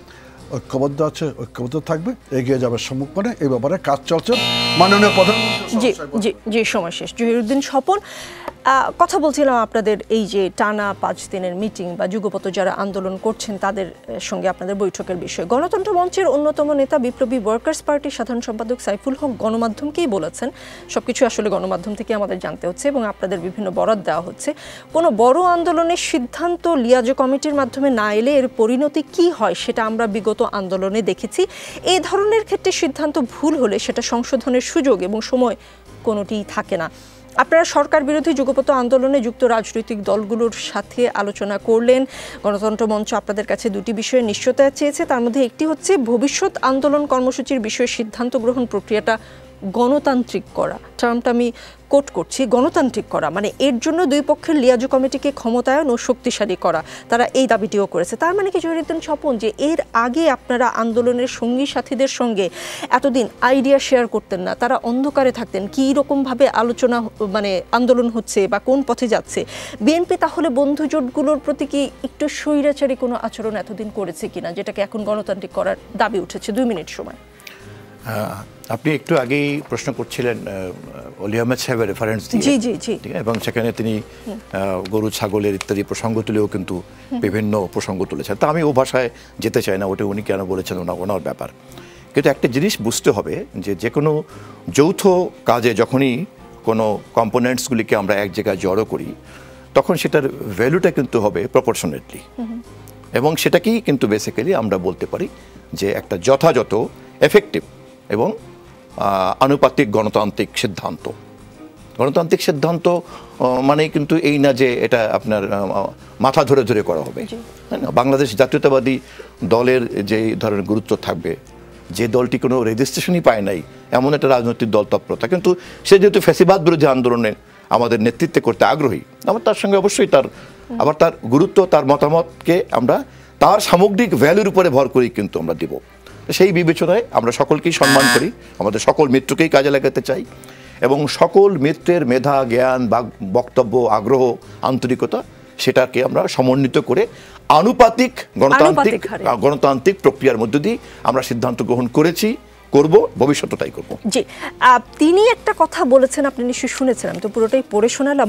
S2: ঐক্যবদ্ধ আছে, ঐক্যবদ্ধ থাকবে, এগিয়ে যাবে সম্মুখে। এই ব্যাপারে কাজ চলছে। মাননীয় প্রধানমন্ত্রী
S1: যে সময় শেষ। জহিরুদ্দিন স্বপন, কথা বলছিলাম আপনাদের এই যে টানা 5 দিনের মিটিং বা যুগপত যারা আন্দোলন করছেন তাদের সঙ্গে আপনাদের বৈঠকের বিষয়ে। গণতন্ত্র মঞ্চের অন্যতম নেতা বিপ্লবী ওয়ার্কার্স পার্টির সাধারণ সম্পাদক সাইফুল হক গণমাধ্যমকেই বলেছেন, সবকিছু আসলে গণমাধ্যম থেকে আমাদের জানতে হচ্ছে এবং আপনাদের বিভিন্ন বরাত দেওয়া হচ্ছে, কোনো বড় আন্দোলনের সিদ্ধান্ত লিয়াজো কমিটির মাধ্যমে না এলে এর পরিণতি কি হয় সেটা আমরা বিগত আন্দোলনে দেখেছি। এই ধরনের ক্ষেত্রে সিদ্ধান্ত ভুল হলে সেটা সংশোধনের সুযোগ এবং সময় কোনোটিই থাকে না। আপনারা সরকার বিরোধী যুগপত আন্দোলনে যুক্ত রাজনৈতিক দলগুলোর সাথে আলোচনা করলেন। গণতন্ত্র মঞ্চ আপনাদের কাছে 2টি বিষয়ে নিশ্চয়তা চেয়েছে, তার মধ্যে একটি হচ্ছে ভবিষ্যৎ আন্দোলন কর্মসূচির বিষয়ে সিদ্ধান্ত গ্রহণ প্রক্রিয়াটা গণতান্ত্রিক করা। টার্মটা আমি কোট করছি, গণতান্ত্রিক করা, মানে এর জন্য 2 পক্ষের লিয়াজো কমিটিকে ক্ষমতায়ন ও শক্তিশালী করা, তারা এই দাবিটিও করেছে। তার মানে কি জহিরুদ্দিন স্বপন, যে এর আগে আপনারা আন্দোলনের সঙ্গী সাথীদের সঙ্গে এতদিন আইডিয়া শেয়ার করতেন না, তারা অন্ধকারে থাকতেন কী রকমভাবে আলোচনা মানে আন্দোলন হচ্ছে বা কোন পথে যাচ্ছে? বিএনপি তাহলে বন্ধু জোটগুলোর প্রতি কি একটু স্বৈরাচারী কোনো আচরণ এতদিন করেছে কিনা, যেটাকে এখন গণতান্ত্রিক করার দাবি উঠেছে? 2 মিনিট সময়।
S3: আপনি একটু আগেই প্রশ্ন করছিলেন অলি আহমেদ সাহেবের রেফারেন্স দিয়ে,
S1: জি,
S3: এবং সেখানে তিনি গরু ছাগলের ইত্যাদি প্রসঙ্গ তুলেও কিন্তু বিভিন্ন প্রসঙ্গ তুলেছেন। তা আমি ও ভাষায় যেতে চাই না, ওটা উনি কেন বলেছেন ওনার ব্যাপার। কিন্তু একটা জিনিস বুঝতে হবে যে কোনো যৌথ কাজে যখনই কোনো কম্পোনেন্টসগুলিকে আমরা এক জায়গায় জড়ো করি, তখন সেটার ভ্যালুটা কিন্তু হবে প্রপোর্শনেটলি, এবং সেটাকেই কিন্তু বেসিক্যালি আমরা বলতে পারি যে একটা যথাযথ এফেক্টিভ এবং আনুপাতিক গণতান্ত্রিক সিদ্ধান্ত। গণতান্ত্রিক সিদ্ধান্ত মানে কিন্তু এই না যে এটা আপনার মাথা ধরে ধরে করা হবে, তাই না? বাংলাদেশ জাতীয়তাবাদী দলের যে ধরনের গুরুত্ব থাকবে, যে দলটি কোনো রেজিস্ট্রেশনই পায় নাই এমন একটা রাজনৈতিক দল তৎপরতা, কিন্তু সে যেহেতু ফ্যাসিবাদ বিরোধী আন্দোলনে আমাদের নেতৃত্বে করতে আগ্রহী, আমরা তার সঙ্গে অবশ্যই তার গুরুত্ব, তার মতামতকে আমরা তার সামগ্রিক ভ্যালুর উপরে ভর করেই কিন্তু আমরা দিব। সেই বিবেচনায় আমরা সকলকেই সম্মান করি, আমাদের সকল মিত্রকেই কাজে লাগাতে চাই এবং সকল মিত্রের মেধা, জ্ঞান, বক্তব্য, আগ্রহ, আন্তরিকতা সেটাকে আমরা সমন্বিত করে আনুপাতিক গণতান্ত্রিক প্রক্রিয়ার মধ্য দিয়ে আমরা সিদ্ধান্ত গ্রহণ করেছি, করব, ভবিষ্যতে তাই করব।
S1: জি, তিনি একটা কথা বলেছেন, আপনি নিশ্চয়ই শুনেছেন, আমি তো পুরোটাই পড়ে শোনালাম।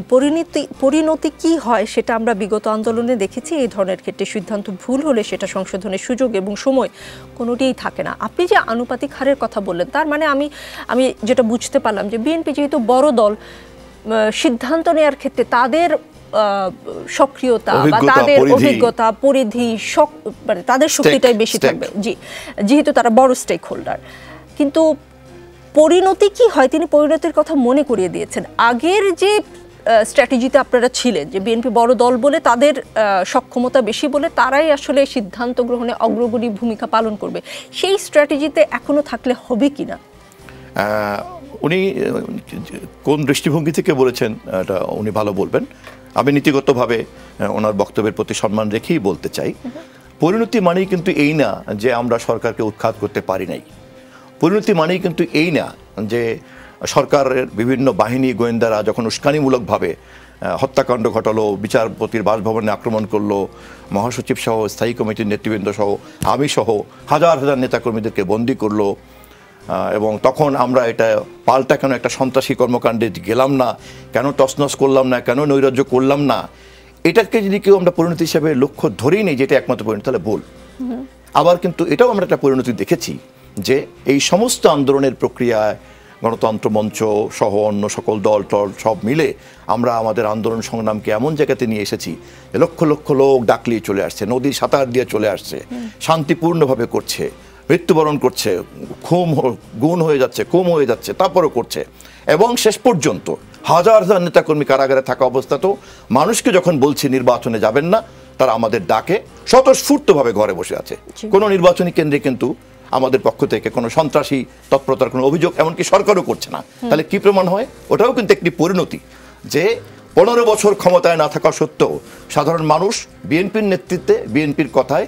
S1: পরিণতি কি হয় সেটা আমরা বিগত আন্দোলনে দেখেছি। এই ধরনের ক্ষেত্রে সিদ্ধান্ত ভুল হলে সেটা সংশোধনের সুযোগ এবং সময় কোনোটিই থাকে না। আপনি যে আনুপাতিক হারের কথা বললেন, তার মানে আমি যেটা বুঝতে পারলাম যে বিএনপি যেহেতু বড় দল, সিদ্ধান্ত নেওয়ার ক্ষেত্রে তাদের সক্রিয়তা বা তাদের অভিজ্ঞতা, পরিধি, মানে তাদের শক্তিটাই বেশি থাকবে। জি, যেহেতু তারা বড় স্টেক হোল্ডার। কিন্তু পরিণতি কি হয়, তিনি পরিণতির কথা মনে করিয়ে দিয়েছেন। আগের যে স্ট্র্যাটেজিতে আপনারা ছিলেন যে বিএনপি বড় দল বলে, তাদের সক্ষমতা বেশি বলে তারাই আসলে সিদ্ধান্ত গ্রহণে অগ্রগণী ভূমিকা পালন করবে, সেই স্ট্র্যাটেজিতে এখনো থাকলে হবে কিনা?
S3: উনি কোন দৃষ্টিভঙ্গি থেকে বলেছেন এটা উনি ভালো বলবেন। আমি নীতিগতভাবে ওনার বক্তব্যের প্রতি সম্মান রেখেই বলতে চাই, পরিণতি মানেই কিন্তু এই না যে আমরা সরকারকে উৎখাত করতে পারি নাই। পরিণতি মানেই কিন্তু এই না যে সরকারের বিভিন্ন বাহিনী, গোয়েন্দারা যখন উস্কানিমূলকভাবে হত্যাকাণ্ড ঘটালো, বিচারপতির বাসভবনে আক্রমণ করলো, মহাসচিব সহ স্থায়ী কমিটির নেতৃবৃন্দ সহ আমি সহ হাজার হাজার নেতাকর্মীদেরকে বন্দী করলো, এবং তখন আমরা এটা পাল্টা কেন একটা সন্ত্রাসী কর্মকাণ্ডে গেলাম না, কেন তছনছ করলাম না, কেন নৈরাজ্য করলাম না, এটাকে যদি কেউ আমরা পরিণতি হিসেবে লক্ষ্য ধরেই নেই যেটা একমাত্র পরিণতি, তাহলে ভুল। আবার কিন্তু এটাও আমরা একটা পরিণতি দেখেছি যে এই সমস্ত আন্দোলনের প্রক্রিয়ায় গণতন্ত্র মঞ্চ সহ অন্য সকল দল টল সব মিলে আমরা আমাদের আন্দোলন সংগ্রামকে এমন জায়গাতে নিয়ে এসেছি যে লক্ষ লক্ষ লোক ডাকলিয়ে চলে আসছে, নদীর সাঁতার দিয়ে চলে আসছে, শান্তিপূর্ণভাবে করছে, মৃত্যুবরণ করছে, গুণ হয়ে যাচ্ছে, কম হয়ে যাচ্ছে, তারপরও করছে, এবং শেষ পর্যন্ত হাজার হাজার নেতাকর্মী কারাগারে থাকা অবস্থাতেও মানুষকে যখন বলছি নির্বাচনে যাবেন না, তারা আমাদের ডাকে স্বতঃস্ফূর্তভাবে ঘরে বসে আছে। কোনো নির্বাচনী কেন্দ্রে কিন্তু আমাদের পক্ষ থেকে কোনো সন্ত্রাসী তৎপরতার কোনো অভিযোগ এমনকি সরকারও করছে না। তাহলে কি প্রমাণ হয়? ওটাও কিন্তু একটি পরিণতি যে 15 বছর ক্ষমতায় না থাকা সত্ত্বেও সাধারণ মানুষ বিএনপির নেতৃত্বে, বিএনপির কথায়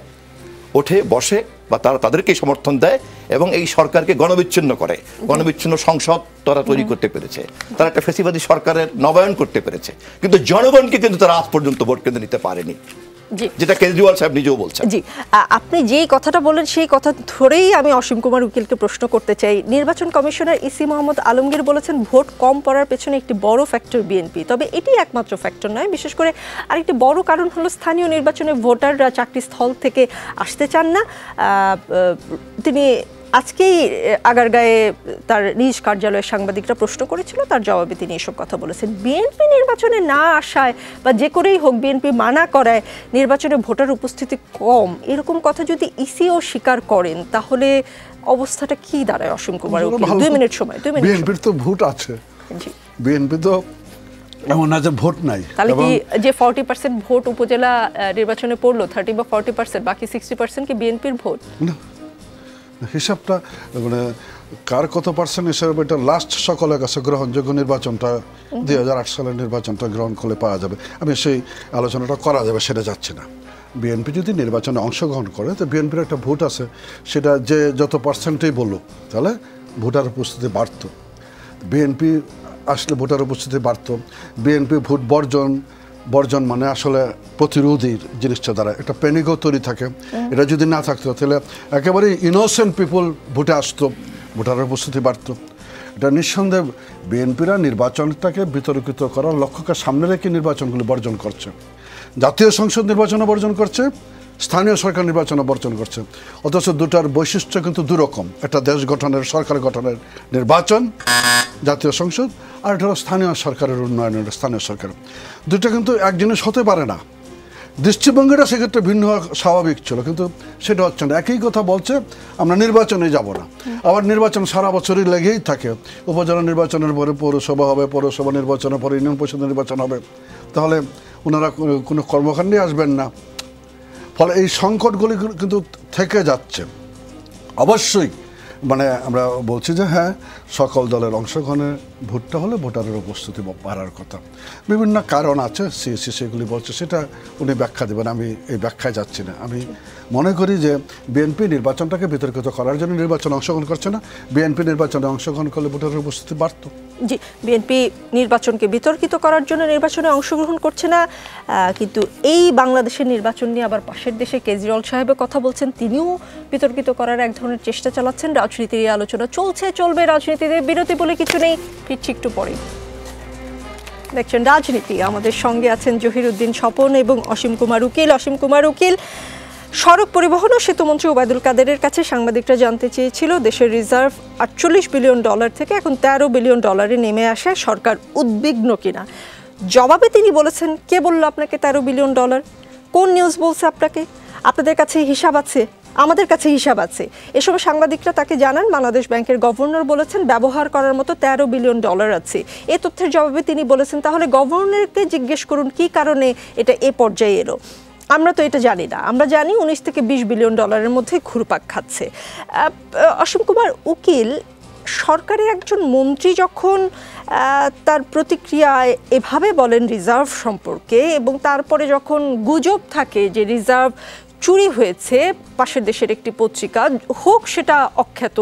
S3: ওঠে বসে বা তাদেরকে সমর্থন দেয় এবং এই সরকারকে গণবিচ্ছিন্ন করে, গণবিচ্ছিন্ন সংসদ তারা তৈরি করতে পেরেছে, তারা একটা ফ্যাসিবাদী সরকারের নবায়ন করতে পেরেছে, কিন্তু জনগণকে কিন্তু তারা আজ পর্যন্ত ভোট কেন্দ্রে নিতে পারেনি, যেটা কেজরিওয়াল সাহেব নিজেও বলছেন।
S1: জি, আপনি যেই কথাটা বলেন সেই কথা ধরেই আমি অসীম কুমার উকিলকে প্রশ্ন করতে চাই। নির্বাচন কমিশনার ইসি মোহাম্মদ আলমগীর বলেছেন ভোট কম পড়ার পেছনে একটি বড় ফ্যাক্টর বিএনপি, তবে এটি একমাত্র ফ্যাক্টর নয়। বিশেষ করে আরেকটি বড় কারণ হলো স্থানীয় নির্বাচনে ভোটাররা চাকরি স্থল থেকে আসতে চান না। তিনি আজকেই আগারগাঁয়ে তার নিজ কার্যালয়ের সাংবাদিকরা প্রশ্ন করেছিল, তার জবাবে তিনি এসব কথা বলেছেন। বিএনপি নির্বাচনে না আসায় বা যে করেই হোক বিএনপি মানা করায় নির্বাচনে ভোটার উপস্থিতি কম, এরকম কথা যদি ইসিও স্বীকার করেন তাহলে অবস্থাটা কি দাঁড়ায়? অসীম কুমার উকিল, 2 মিনিট সময়।
S2: বিএনপির তো ভোট আছে, বিএনপি তো এমন না যে ভোট নাই।
S1: তাহলে কি যে 40% ভোট উপজেলা নির্বাচনে পড়লো, 30 বা 40%, বাকি 60% কি বিএনপির ভোট?
S2: না, হিসাবটা মানে কার কত পার্সেন্ট হিসাবে এটা লাস্ট সকলের কাছে গ্রহণযোগ্য নির্বাচনটা 2008 সালের নির্বাচনটা গ্রহণ করলে পাওয়া যাবে। আমি সেই আলোচনাটা করা যাবে সেটা যাচ্ছে না। বিএনপি যদি নির্বাচনে অংশগ্রহণ করে তো বিএনপির একটা ভোট আছে, সেটা যে যত পার্সেন্টেই বললো তাহলে ভোটার উপস্থিতি বাড়ত। বিএনপি আসলে ভোটার উপস্থিতি বাড়ত। বিএনপি ভোট বর্জন মানে আসলে প্রতিরোধীর জিনিসটা দ্বারা একটা প্যানিকও তৈরি থাকে। এটা যদি না থাকতো তাহলে একেবারে ইনোসেন্ট পিপুল ভোটে আসতো, ভোটারের উপস্থিতি বাড়ত। এটা নিঃসন্দেহে বিএনপিরা নির্বাচনটাকে বিতর্কিত করার লক্ষ্যকে সামনে রেখে নির্বাচনগুলি বর্জন করছে। জাতীয় সংসদ নির্বাচনও বর্জন করছে, স্থানীয় সরকার নির্বাচনও বর্জন করছে। অথচ দুটার বৈশিষ্ট্য কিন্তু দুরকম। একটা দেশ গঠনের, সরকার গঠনের নির্বাচন জাতীয় সংসদ, আর এটা হলো স্থানীয় সরকারের উন্নয়নের স্থানীয় সরকার। দুটো কিন্তু এক জিনিস হতে পারে না। দৃষ্টিভঙ্গিটা সেক্ষেত্রে ভিন্ন হওয়া স্বাভাবিক ছিল, কিন্তু সেটা হচ্ছে না। একই কথা বলছে আমরা নির্বাচনে যাব না, আবার নির্বাচন সারা বছরই লেগেই থাকে। উপজেলা নির্বাচনের পরে পৌরসভা হবে, পৌরসভা নির্বাচনের পরে ইউনিয়ন পরিষদ নির্বাচন হবে, তাহলে ওনারা কোনো কর্মকাণ্ডে আসবেন না। ফলে এই সংকটগুলি কিন্তু থেকে যাচ্ছে। অবশ্যই মানে আমরা বলছি যে হ্যাঁ, সকল দলের অংশগ্রহণে ভোটটা হলে ভোটারের উপস্থিতি বাড়ার কথা। বিভিন্ন কারণ আছে, সিএসসি সেগুলি বলছে, সেটা উনি ব্যাখ্যা দেবেন, আমি এই ব্যাখ্যায় যাচ্ছি না। আমি মনে করি যে বিএনপি নির্বাচনটাকে বিতর্কিত করার জন্য নির্বাচনে অংশগ্রহণ করছে না। বিএনপি নির্বাচনে অংশগ্রহণ করলে ভোটারের উপস্থিতি বাড়ত।
S1: জি, বিএনপি নির্বাচনকে বিতর্কিত করার জন্য নির্বাচনে অংশগ্রহণ করছে না, কিন্তু এই বাংলাদেশের নির্বাচন নিয়ে আবার পাশের দেশে কেজরিওয়াল সাহেবের কথা বলছেন, তিনিও বিতর্কিত করার এক ধরনের চেষ্টা চালাচ্ছেন। রাজনীতির এই আলোচনা চলছে, চলবে, রাজনীতিতে বিরতি বলে কিছু নেই। ফিরছি একটু পরে। দেখছেন রাজনীতি, আমাদের সঙ্গে আছেন জহিরুদ্দিন স্বপন এবং অসীম কুমার উকিল। অসীম কুমার উকিল, সড়ক পরিবহন ও সেতুমন্ত্রী ওবায়দুল কাদেরের কাছে সাংবাদিকরা জানতে চেয়েছিল দেশের রিজার্ভ $48 বিলিয়ন থেকে এখন $13 বিলিয়ন নেমে আসে, সরকার উদ্বিগ্ন কিনা। জবাবে তিনি বলেছেন, কে বলল আপনাকে $13 বিলিয়ন? কোন নিউজ বলছে আপনাকে? আপনাদের কাছে হিসাব আছে? আমাদের কাছে হিসাব আছে। এসব সাংবাদিকরা তাকে জানান বাংলাদেশ ব্যাংকের গভর্নর বলেছেন ব্যবহার করার মতো $13 বিলিয়ন আছে। এই তথ্যের জবাবে তিনি বলেছেন, তাহলে গভর্নরকে জিজ্ঞেস করুন কি কারণে এটা এ পর্যায়ে এলো। আমরা তো এটা জানি না, আমরা জানি 19 থেকে 20 বিলিয়ন ডলারের মধ্যে ঘুরপাক খাচ্ছে। অসীম কুমার উকিল, সরকারের একজন মন্ত্রী যখন তার প্রতিক্রিয়ায় এভাবে বলেন রিজার্ভ সম্পর্কে, এবং তারপরে যখন গুজব থাকে যে রিজার্ভ চুরি হয়েছে পাশের দেশের একটি পত্রিকা, হোক সেটা অখ্যাত,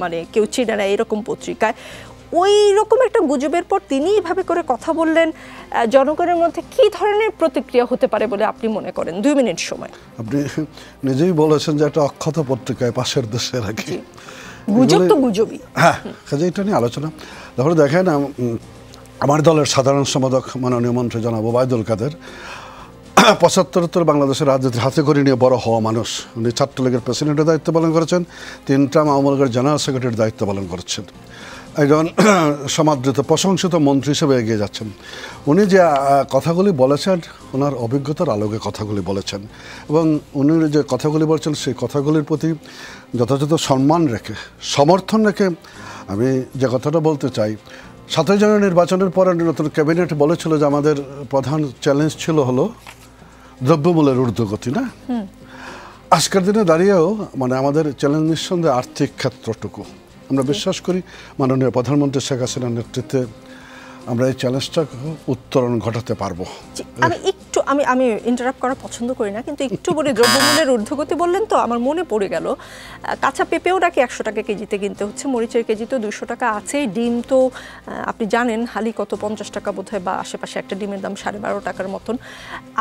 S1: মানে কেউ চিনে না এরকম পত্রিকায়, ওই রকম একটা গুজবের পর তিনি এভাবে করে কথা বললেন, জনগণের মধ্যে কি ধরনের প্রতিক্রিয়া হতে পারে বলে আপনি মনে করেন? 2 মিনিট সময়।
S2: আপনি নিজেই বলেছেন যে একটা অখ্যাত পত্রিকায় পাশের দেশে রাখি,
S1: গুজব তো গুজবই।
S2: হ্যাঁ, কাজে এটা নিয়ে আলোচনা। তারপরে দেখেন, আমার দলের সাধারণ সম্পাদক মাননীয় মন্ত্রী জনাব ওবায়দুল কাদের 75 বাংলাদেশের রাজনীতির হাতে করে নিয়ে বড় হওয়া মানুষ। উনি ছাত্রলীগের প্রেসিডেন্টের দায়িত্ব পালন করেছেন, 3টা আওয়ামী লীগের জেনারেল সেক্রেটারির দায়িত্ব পালন করেছেন, একজন সমাদৃত প্রশংসিত মন্ত্রী হিসেবে এগিয়ে যাচ্ছেন। উনি যে কথাগুলি বলেছেন, ওনার অভিজ্ঞতার আলোকে কথাগুলি বলেছেন, এবং উনি যে কথাগুলি বলছেন সেই কথাগুলির প্রতি যথাযথ সম্মান রেখে, সমর্থন রেখে আমি যে কথাটা বলতে চাই, 7 জানুয়ারি নির্বাচনের পরে নতুন ক্যাবিনেট বলেছিল যে আমাদের প্রধান চ্যালেঞ্জ ছিল হলো দ্রব্যমূল্যের ঊর্ধ্বগতি, না? আজকের দিনে দাঁড়িয়েও মানে আমাদের চ্যালেঞ্জ নিঃসন্দেহে আর্থিক ক্ষেত্রটুকু। আমরা বিশ্বাস করি মাননীয় প্রধানমন্ত্রী শেখ হাসিনার নেতৃত্বে আমরা এই চ্যালেঞ্জটা উত্তরণ ঘটাতে পারবো।
S1: আমি ইন্টারাপ্ট করা পছন্দ করি না, কিন্তু একটু বলি, দ্রব্যমূল্যের ঊর্ধ্বগতি বললেন তো আমার মনে পড়ে গেল, কাঁচা পেঁপেও নাকি 100 টাকা কেজিতে কিনতে হচ্ছে, মরিচের কেজি তো 200 টাকা আছেই, ডিম তো আপনি জানেন হালি কত, 50 টাকা বোধ হয় বা আশেপাশে, একটা ডিমের দাম 12.5 টাকার মতন।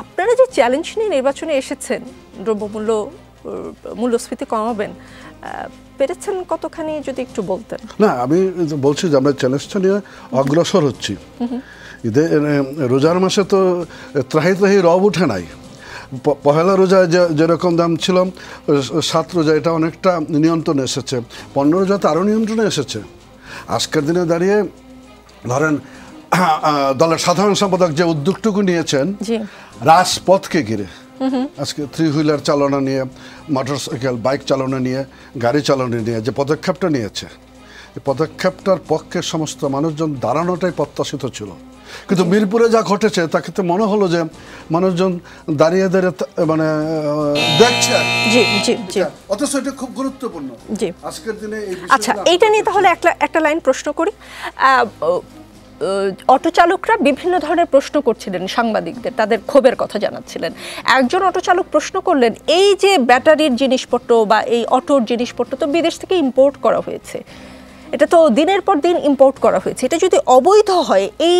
S1: আপনারা যে চ্যালেঞ্জ নিয়ে নির্বাচনে এসেছেন, দ্রব্যমূল্য মূল্যস্ফীতি কমাবেন, পেরেছেন কতখানি যদি একটু বলতেন?
S2: না, আমি বলছি যে আমরা চ্যালেঞ্জটা নিয়ে অগ্রসর হচ্ছি। রোজার মাসে তো ত্রাহি ত্রাহি রব উঠে নাই। পহেলা রোজায় যেরকম দাম ছিল, 7 রোজা এটা অনেকটা নিয়ন্ত্রণে এসেছে, 15 রোজাতে আরও নিয়ন্ত্রণে এসেছে। আজকের দিনে দাঁড়িয়ে ধরেন দলের সাধারণ সম্পাদক যে উদ্যোগটুকু নিয়েছেন রাজপথকে ঘিরে, আজকে 3 হুইলার চালনা নিয়ে, মোটরসাইকেল বাইক চালনা নিয়ে, গাড়ি চালানো নিয়ে যে পদক্ষেপটা নিয়েছে, এই পদক্ষেপটার পক্ষে সমস্ত মানুষজন দাঁড়ানোটাই প্রত্যাশিত ছিল। কিন্তু মিরপুরে যা ঘটেছে তাকে তো মনে হলো যে মানুষজন দাঁড়িয়ে দাঁড়িয়ে মানে দেখছে, অথচ এটা খুব গুরুত্বপূর্ণ আজকের দিনে।
S1: আচ্ছা, এইটা নিয়ে তাহলে একটা লাইন প্রশ্ন করি। অটো চালকরা বিভিন্ন ধরনের প্রশ্ন করছিলেন সাংবাদিকদের, তাদের ক্ষোভের কথা জানাচ্ছিলেন। একজন অটো চালক প্রশ্ন করলেন, এই যে ব্যাটারির জিনিসপত্র বা এই অটোর জিনিসপত্র তো বিদেশ থেকে ইম্পোর্ট করা হয়েছে, এটা তো দিনের পর দিন ইম্পোর্ট করা হয়েছে, এটা যদি অবৈধ হয় এই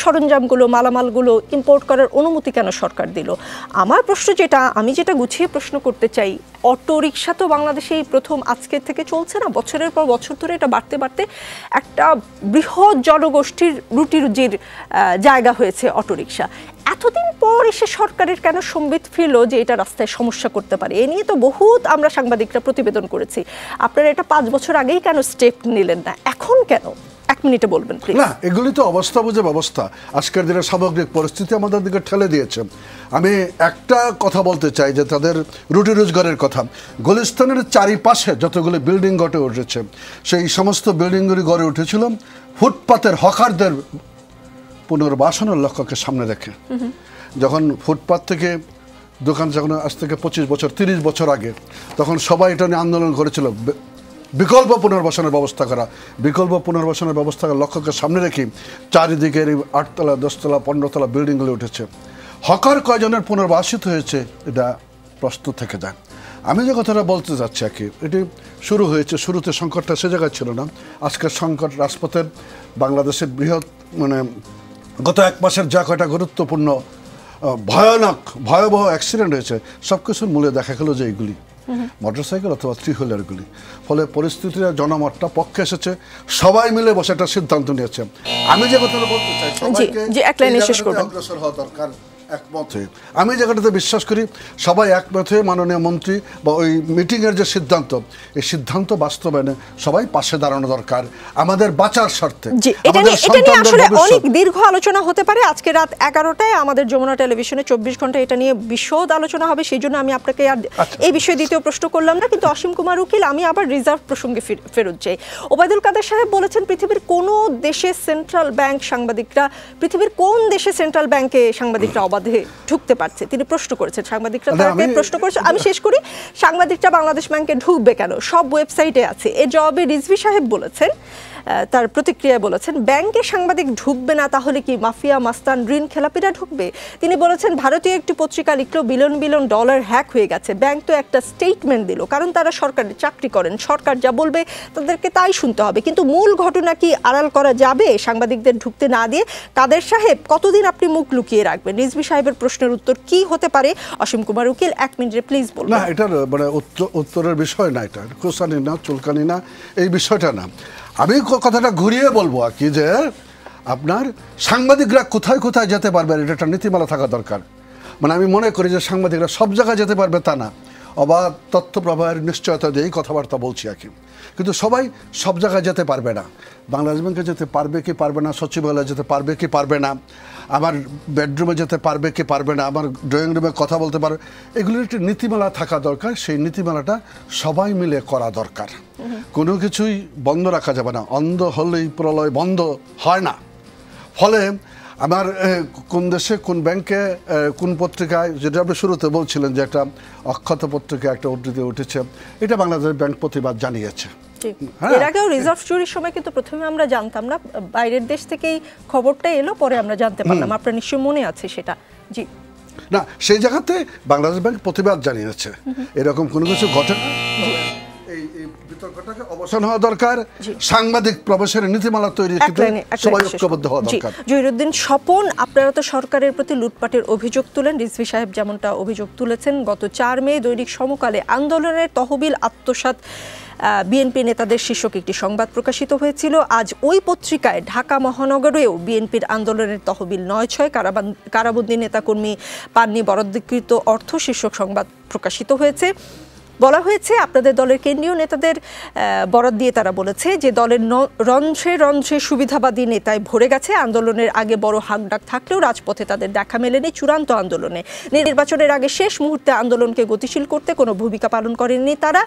S1: সরঞ্জামগুলো, মালামালগুলো ইম্পোর্ট করার অনুমতি কেন সরকার দিল? আমার প্রশ্ন আমি যেটা গুছিয়ে প্রশ্ন করতে চাই, অটো রিক্সা তো বাংলাদেশে এই প্রথম আজকের থেকে চলছে না, বছরের পর বছর ধরে এটা বাড়তে বাড়তে একটা বৃহৎ জনগোষ্ঠীর রুটি রুজির জায়গা হয়েছে অটো রিক্সা। এতদিন পর এসে সরকারের কেন সম্বিত ফিরল যে এটা রাস্তায় সমস্যা করতে পারে? এ নিয়ে তো বহুত আমরা সাংবাদিকরা প্রতিবেদন করেছি। আপনারা এটা 5 বছর আগেই কেন স্টেপ নিলেন না, এখন কেন মিনিটে বলবেন প্লিজ।
S2: না, এগুলি তো অবস্থা বুঝে ব্যবস্থা, আজকের দিনের সামগ্রিক পরিস্থিতি আমাদের দিকে ঠেলে দিয়েছে। আমি একটা কথা বলতে চাই যে তাদের রুটি রোজগারের কথা, গুলিস্তানের চারিপাশে যতগুলি বিল্ডিং গড়ে উঠেছে, সেই সমস্ত বিল্ডিংগুলি গড়ে উঠেছিল ফুটপাতের হকারদের পুনর্বাসনের লক্ষ্যকে সামনে রেখে। যখন ফুটপাত থেকে দোকান, যখন আজ থেকে 25 বছর 30 বছর আগে, তখন সবাই এটা নিয়ে আন্দোলন করেছিল বিকল্প পুনর্বাসনের ব্যবস্থা করা। বিকল্প পুনর্বাসনের ব্যবস্থা করার লক্ষ্যকে সামনে রেখে চারিদিকে 8 তলা 10 তলা 15 তলা বিল্ডিংগুলো উঠেছে। হকার কয়জনের পুনর্বাসিত হয়েছে এটা প্রশ্ন থেকে যায়। আমি যে কথাটা বলতে চাচ্ছি আর কি, এটি শুরু হয়েছে, শুরুতে সংকটটা সে জায়গায় ছিল না। আজকের সংকট রাজপথের বাংলাদেশের বৃহৎ গত 1 মাসের যা কয়টা গুরুত্বপূর্ণ ভয়াবহ অ্যাক্সিডেন্ট হয়েছে, সব কিছুর মূলে দেখা গেল যে এইগুলি মোটরসাইকেল অথবা 3 হুইলারগুলি। ফলে পরিস্থিতিটা জনমতটা পক্ষে এসেছে, সবাই মিলে বসে একটা সিদ্ধান্ত নিয়েছে। আমি যে কথাটা বলতে চাই, সবাইকে অগ্রসর হওয়া দরকার একমত হয়ে। আমি জায়গাটাতে বিশ্বাস করি সবাই একমত হয়ে মাননীয় মন্ত্রী বা ওই মিটিংয়ের যে সিদ্ধান্ত, এই সিদ্ধান্ত বাস্তবায়নে সবাই পাশে দাঁড়ানো দরকার আমাদের বাঁচার স্বার্থে।
S1: এটা নিয়ে আসলে অনেক দীর্ঘ আলোচনা হতে পারে। আজকে রাত 11টায় আমাদের যমুনা টেলিভিশনে 24 ঘন্টা এটা নিয়ে বিশদ আলোচনা হবে, সেই জন্য আমি আপনাকে আর এই বিষয়ে দ্বিতীয় প্রশ্ন করলাম না। কিন্তু অসীম কুমার উকিল, আমি আবার রিজার্ভ প্রসঙ্গে ফেরত যাই। ওবায়দুল কাদের সাহেব বলেছেন পৃথিবীর কোন দেশে সেন্ট্রাল ব্যাংক সাংবাদিকরা, পৃথিবীর কোন দেশে সেন্ট্রাল ব্যাংকে সাংবাদিকরা ঢুকতে পারছে, তিনি প্রশ্ন করেছেন। সাংবাদিকরা তাকে প্রশ্ন করেছে, আমি শেষ করি, সাংবাদিকরা বাংলাদেশ ব্যাংকে ঢুকবে কেন, সব ওয়েবসাইটে আছে। এর জবাবে রিজভী সাহেব বলেছেন, তার প্রতিক্রিয়ায় বলেছেন, ব্যাংকে সাংবাদিক ঢুকবে না তাহলে কি মাফিয়া মাস্তান ঋণ খেলাপিরা ঢুকবে? তিনি বলেছেন, ভারতীয় একটি পত্রিকা লিখলো বিলিয়ন বিলিয়ন ডলার হ্যাক হয়ে গেছে, ব্যাংক তো একটা স্টেটমেন্ট দিল, কারণ তারা সরকারের চাকরি করেন, সরকার যা বলবে তাদেরকে তাই শুনতে হবে। কিন্তু মূল ঘটনা কি আড়াল করা যাবে সাংবাদিকদের ঢুকতে না দিয়ে? কাদের সাহেব, কতদিন আপনি মুখ লুকিয়ে রাখবেন? রিজভী সাহেবের প্রশ্নের উত্তর কি হতে পারে? অসীম কুমার উকিল, 1 মিনিটে প্লিজ বলুন।
S2: না, এটার মানে উত্তরের বিষয় না, এটা কোসানি না, চুলকানি না, এই বিষয়টা না। আমি কথাটা ঘুরিয়ে বলবো আর কি, যে আপনার সাংবাদিকরা কোথায় কোথায় যেতে পারবে এটা একটা নীতিমালা থাকা দরকার। মানে আমি মনে করি যে সাংবাদিকরা সব জায়গায় যেতে পারবে তা না, অবাধ তথ্য প্রবাহের নিশ্চয়তা দিয়েই কথাবার্তা বলছি আর কি। কিন্তু সবাই সব জায়গায় যেতে পারবে না। বাংলাদেশ ব্যাংকে যেতে পারবে কি পারবে না, সচিবালয়ে যেতে পারবে কি পারবে না, আমার বেডরুমে যেতে পারবে কি পারবে না, আমার ড্রয়িং রুমে কথা বলতে পারবে, এগুলোর একটি নীতিমালা থাকা দরকার। সেই নীতিমালাটা সবাই মিলে করা দরকার। কোনো কিছুই বন্ধ রাখা যাবে না, অন্ধ হলেই প্রলয় বন্ধ হয় না। ফলে আমার কোন দেশে কোন ব্যাংকে কোন পত্রিকায়, যেটা আপনি শুরুতে বলছিলেন যে একটা অক্ষত পত্রিকা একটা উদ্ধৃতি উঠেছে, এটা বাংলাদেশ ব্যাংক প্রতিবাদ জানিয়েছে।
S1: এর আগেও রিজার্ভ চুরির সময় কিন্তু প্রথমে আমরা জানতাম না, বাইরের দেশ থেকেই খবরটা এলো, পরে আমরা জানতে পারলাম। আপনার নিশ্চয়ই মনে আছে সেটা। জি
S2: না, সেই জায়গাতে বাংলাদেশ ব্যাংক প্রতিবাদ জানিয়েছে। এরকম কোনো কিছু ঘটে না, এই বিতর্কটাকে অবসান হওয়া দরকার। সাংবাদিক প্রবেশের নীতিমালা তৈরি, সবাই ঐক্যবদ্ধ হওয়া দরকার।
S1: জহিরুদ্দিন স্বপন, আপনারা তো সরকারের প্রতি লুটপাটের অভিযোগ তুলেন, রিজভী সাহেব যেমনটা অভিযোগ তুলেছেন। গত 4 মে দৈনিক সমকালে আন্দোলনের তহবিল আত্মসাৎ বিএনপি নেতাদের শীর্ষক একটি সংবাদ প্রকাশিত হয়েছিল। আজ ওই পত্রিকায় ঢাকা মহানগরেও বিএনপির আন্দোলনের তহবিল 9/6 কারাবন্দী নেতাকর্মী পাননি বরাদ্দকৃত অর্থ শীর্ষক সংবাদ প্রকাশিত হয়েছে। বলা হয়েছে আপনাদের দলের কেন্দ্রীয় নেতাদের বরাত দিয়ে তারা বলেছে যে দলের রন্ধ্রে রন্ধ্রে সুবিধাবাদী নেতায় ভরে গেছে। আন্দোলনের আগে বড় হাকডাক থাকলেও রাজপথে তাদের দেখা মেলেনি। চূড়ান্ত আন্দোলনে নির্বাচনের আগে শেষ মুহূর্তে আন্দোলনকে গতিশীল করতে কোনো ভূমিকা পালন করেননি তারা,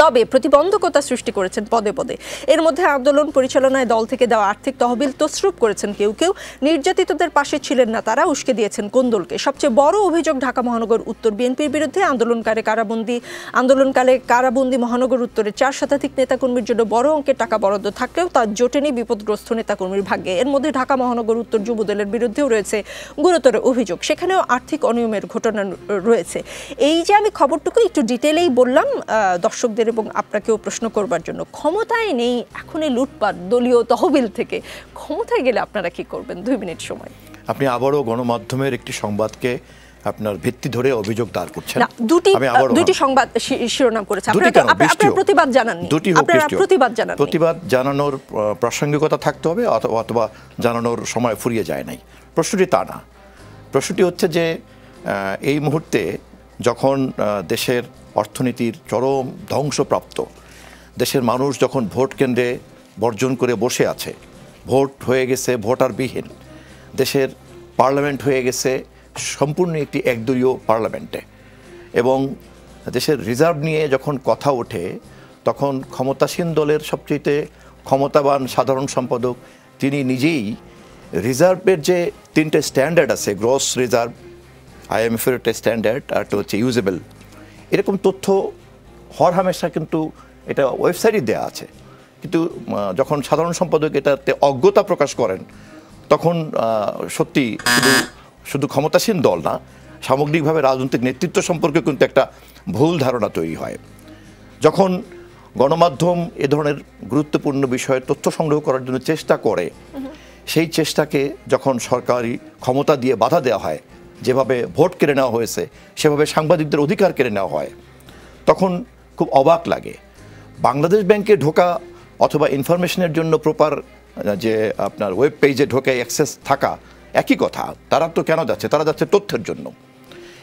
S1: তবে প্রতিবন্ধকতা সৃষ্টি করেছেন পদে পদে। এর মধ্যে আন্দোলন পরিচালনায় দল থেকে দেওয়া আর্থিক তহবিল তছরূপ করেছেন কেউ কেউ। নির্যাতিতদের পাশে ছিলেন না তারা, উস্কে দিয়েছেন কোন্দলকে। সবচেয়ে বড় অভিযোগ ঢাকা মহানগর উত্তর বিএনপির বিরুদ্ধে। আন্দোলনকালে কারাবন্দী মহানগর উত্তরের 4 শতাধিক নেতাকর্মীর জন্য বড় অঙ্কের টাকা বরাদ্দ থাকলেও তা জোটেনি বিপদগ্রস্ত নেতাকর্মীর ভাগ্যে। এর মধ্যে ঢাকা মহানগর উত্তর যুবদলের বিরুদ্ধেও রয়েছে গুরুতর অভিযোগ, সেখানেও আর্থিক অনিয়মের ঘটনা রয়েছে। এই যে আমি খবরটুকু একটু ডিটেইলেই বললাম দর্শকদের এবং আপনাকেও প্রশ্ন করবার জন্য। ক্ষমতায় নেই এখন এই লুটপাট দলীয় তহবিল থেকে, ক্ষমতায় গেলে আপনারা কি করবেন? 2 মিনিট সময়।
S3: আপনি আবারও গণমাধ্যমের একটি সংবাদকে আপনার ভিত্তি ধরে অভিযোগ দাঁড় করছেন।
S1: দুটি সংবাদ শিরোনাম করেছে, আপনারা প্রতিবাদ জানাননি।
S3: প্রতিবাদ জানানোর প্রাসঙ্গিকতা থাকতে হবে, অথবা জানানোর সময় ফুরিয়ে যায় নাই। প্রশ্নটি তা না। প্রশ্নটি হচ্ছে যে এই মুহূর্তে যখন দেশের অর্থনীতির চরম ধ্বংসপ্রাপ্ত, দেশের মানুষ যখন ভোট কেন্দ্রে বর্জন করে বসে আছে, ভোট হয়ে গেছে ভোটারবিহীন, দেশের পার্লামেন্ট হয়ে গেছে সম্পূর্ণ একটি একদলীয় পার্লামেন্টে, এবং দেশের রিজার্ভ নিয়ে যখন কথা ওঠে তখন ক্ষমতাসীন দলের সবচেয়ে ক্ষমতাবান সাধারণ সম্পাদক তিনি নিজেই রিজার্ভের যে 3টে স্ট্যান্ডার্ড আছে, গ্রস রিজার্ভ, IMF-এর একটা স্ট্যান্ডার্ড, আর একটা হচ্ছে ইউজেবল, এরকম তথ্য হরহামেশা কিন্তু এটা ওয়েবসাইটে দেওয়া আছে, কিন্তু যখন সাধারণ সম্পাদক এটাতে অজ্ঞতা প্রকাশ করেন তখন সত্যি শুধু ক্ষমতাসীন দল না, সামগ্রিকভাবে রাজনৈতিক নেতৃত্ব সম্পর্কে কিন্তু একটা ভুল ধারণা তৈরি হয়। যখন গণমাধ্যম এ ধরনের গুরুত্বপূর্ণ বিষয়ে তথ্য সংগ্রহ করার জন্য চেষ্টা করে, সেই চেষ্টাকে যখন সরকারি ক্ষমতা দিয়ে বাধা দেওয়া হয়, যেভাবে ভোট কেড়ে নেওয়া হয়েছে সেভাবে সাংবাদিকদের অধিকার কেড়ে নেওয়া হয়, তখন খুব অবাক লাগে। বাংলাদেশ ব্যাংকে ঢোকা অথবা ইনফরমেশনের জন্য প্রপার যে আপনার ওয়েব পেজে ঢোকে অ্যাক্সেস থাকা একই কথা, তারা তো কেন যাচ্ছে? তারা যাচ্ছে তথ্যের জন্য,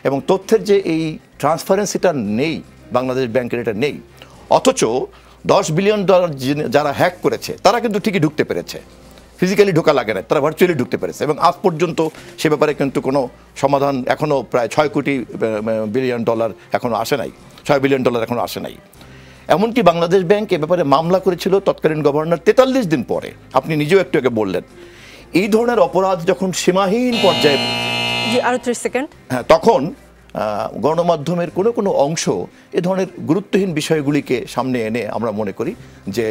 S3: এবং তথ্যের যে এই ট্রান্সপারেন্সিটা নেই বাংলাদেশ ব্যাংকের, এটা নেই। অথচ $10 বিলিয়ন যারা হ্যাক করেছে তারা কিন্তু ঠিকই ঢুকতে পেরেছে, ফিজিক্যালি ঢোকা লাগে না, তারা ভার্চুয়ালি ঢুকতে পেরেছে, এবং আজ পর্যন্ত সে ব্যাপারে কিন্তু কোনো সমাধান এখনও প্রায় $6 বিলিয়ন এখনও আসে নাই, $6 বিলিয়ন এখনও আসে নাই। এমনকি বাংলাদেশ ব্যাংক এ ব্যাপারে মামলা করেছিল তৎকালীন গভর্নর 43 দিন পরে, আপনি নিজেও একটু আগে বললেন। এই ধরনের অপরাধ যখন সীমাহীন পর্যায়ে,
S1: আরো 30 সেকেন্ড,
S3: হ্যাঁ, তখন গণমাধ্যমের কোনো অংশ এ ধরনের গুরুত্বহীন বিষয়গুলিকে সামনে এনে আমরা মনে করি যে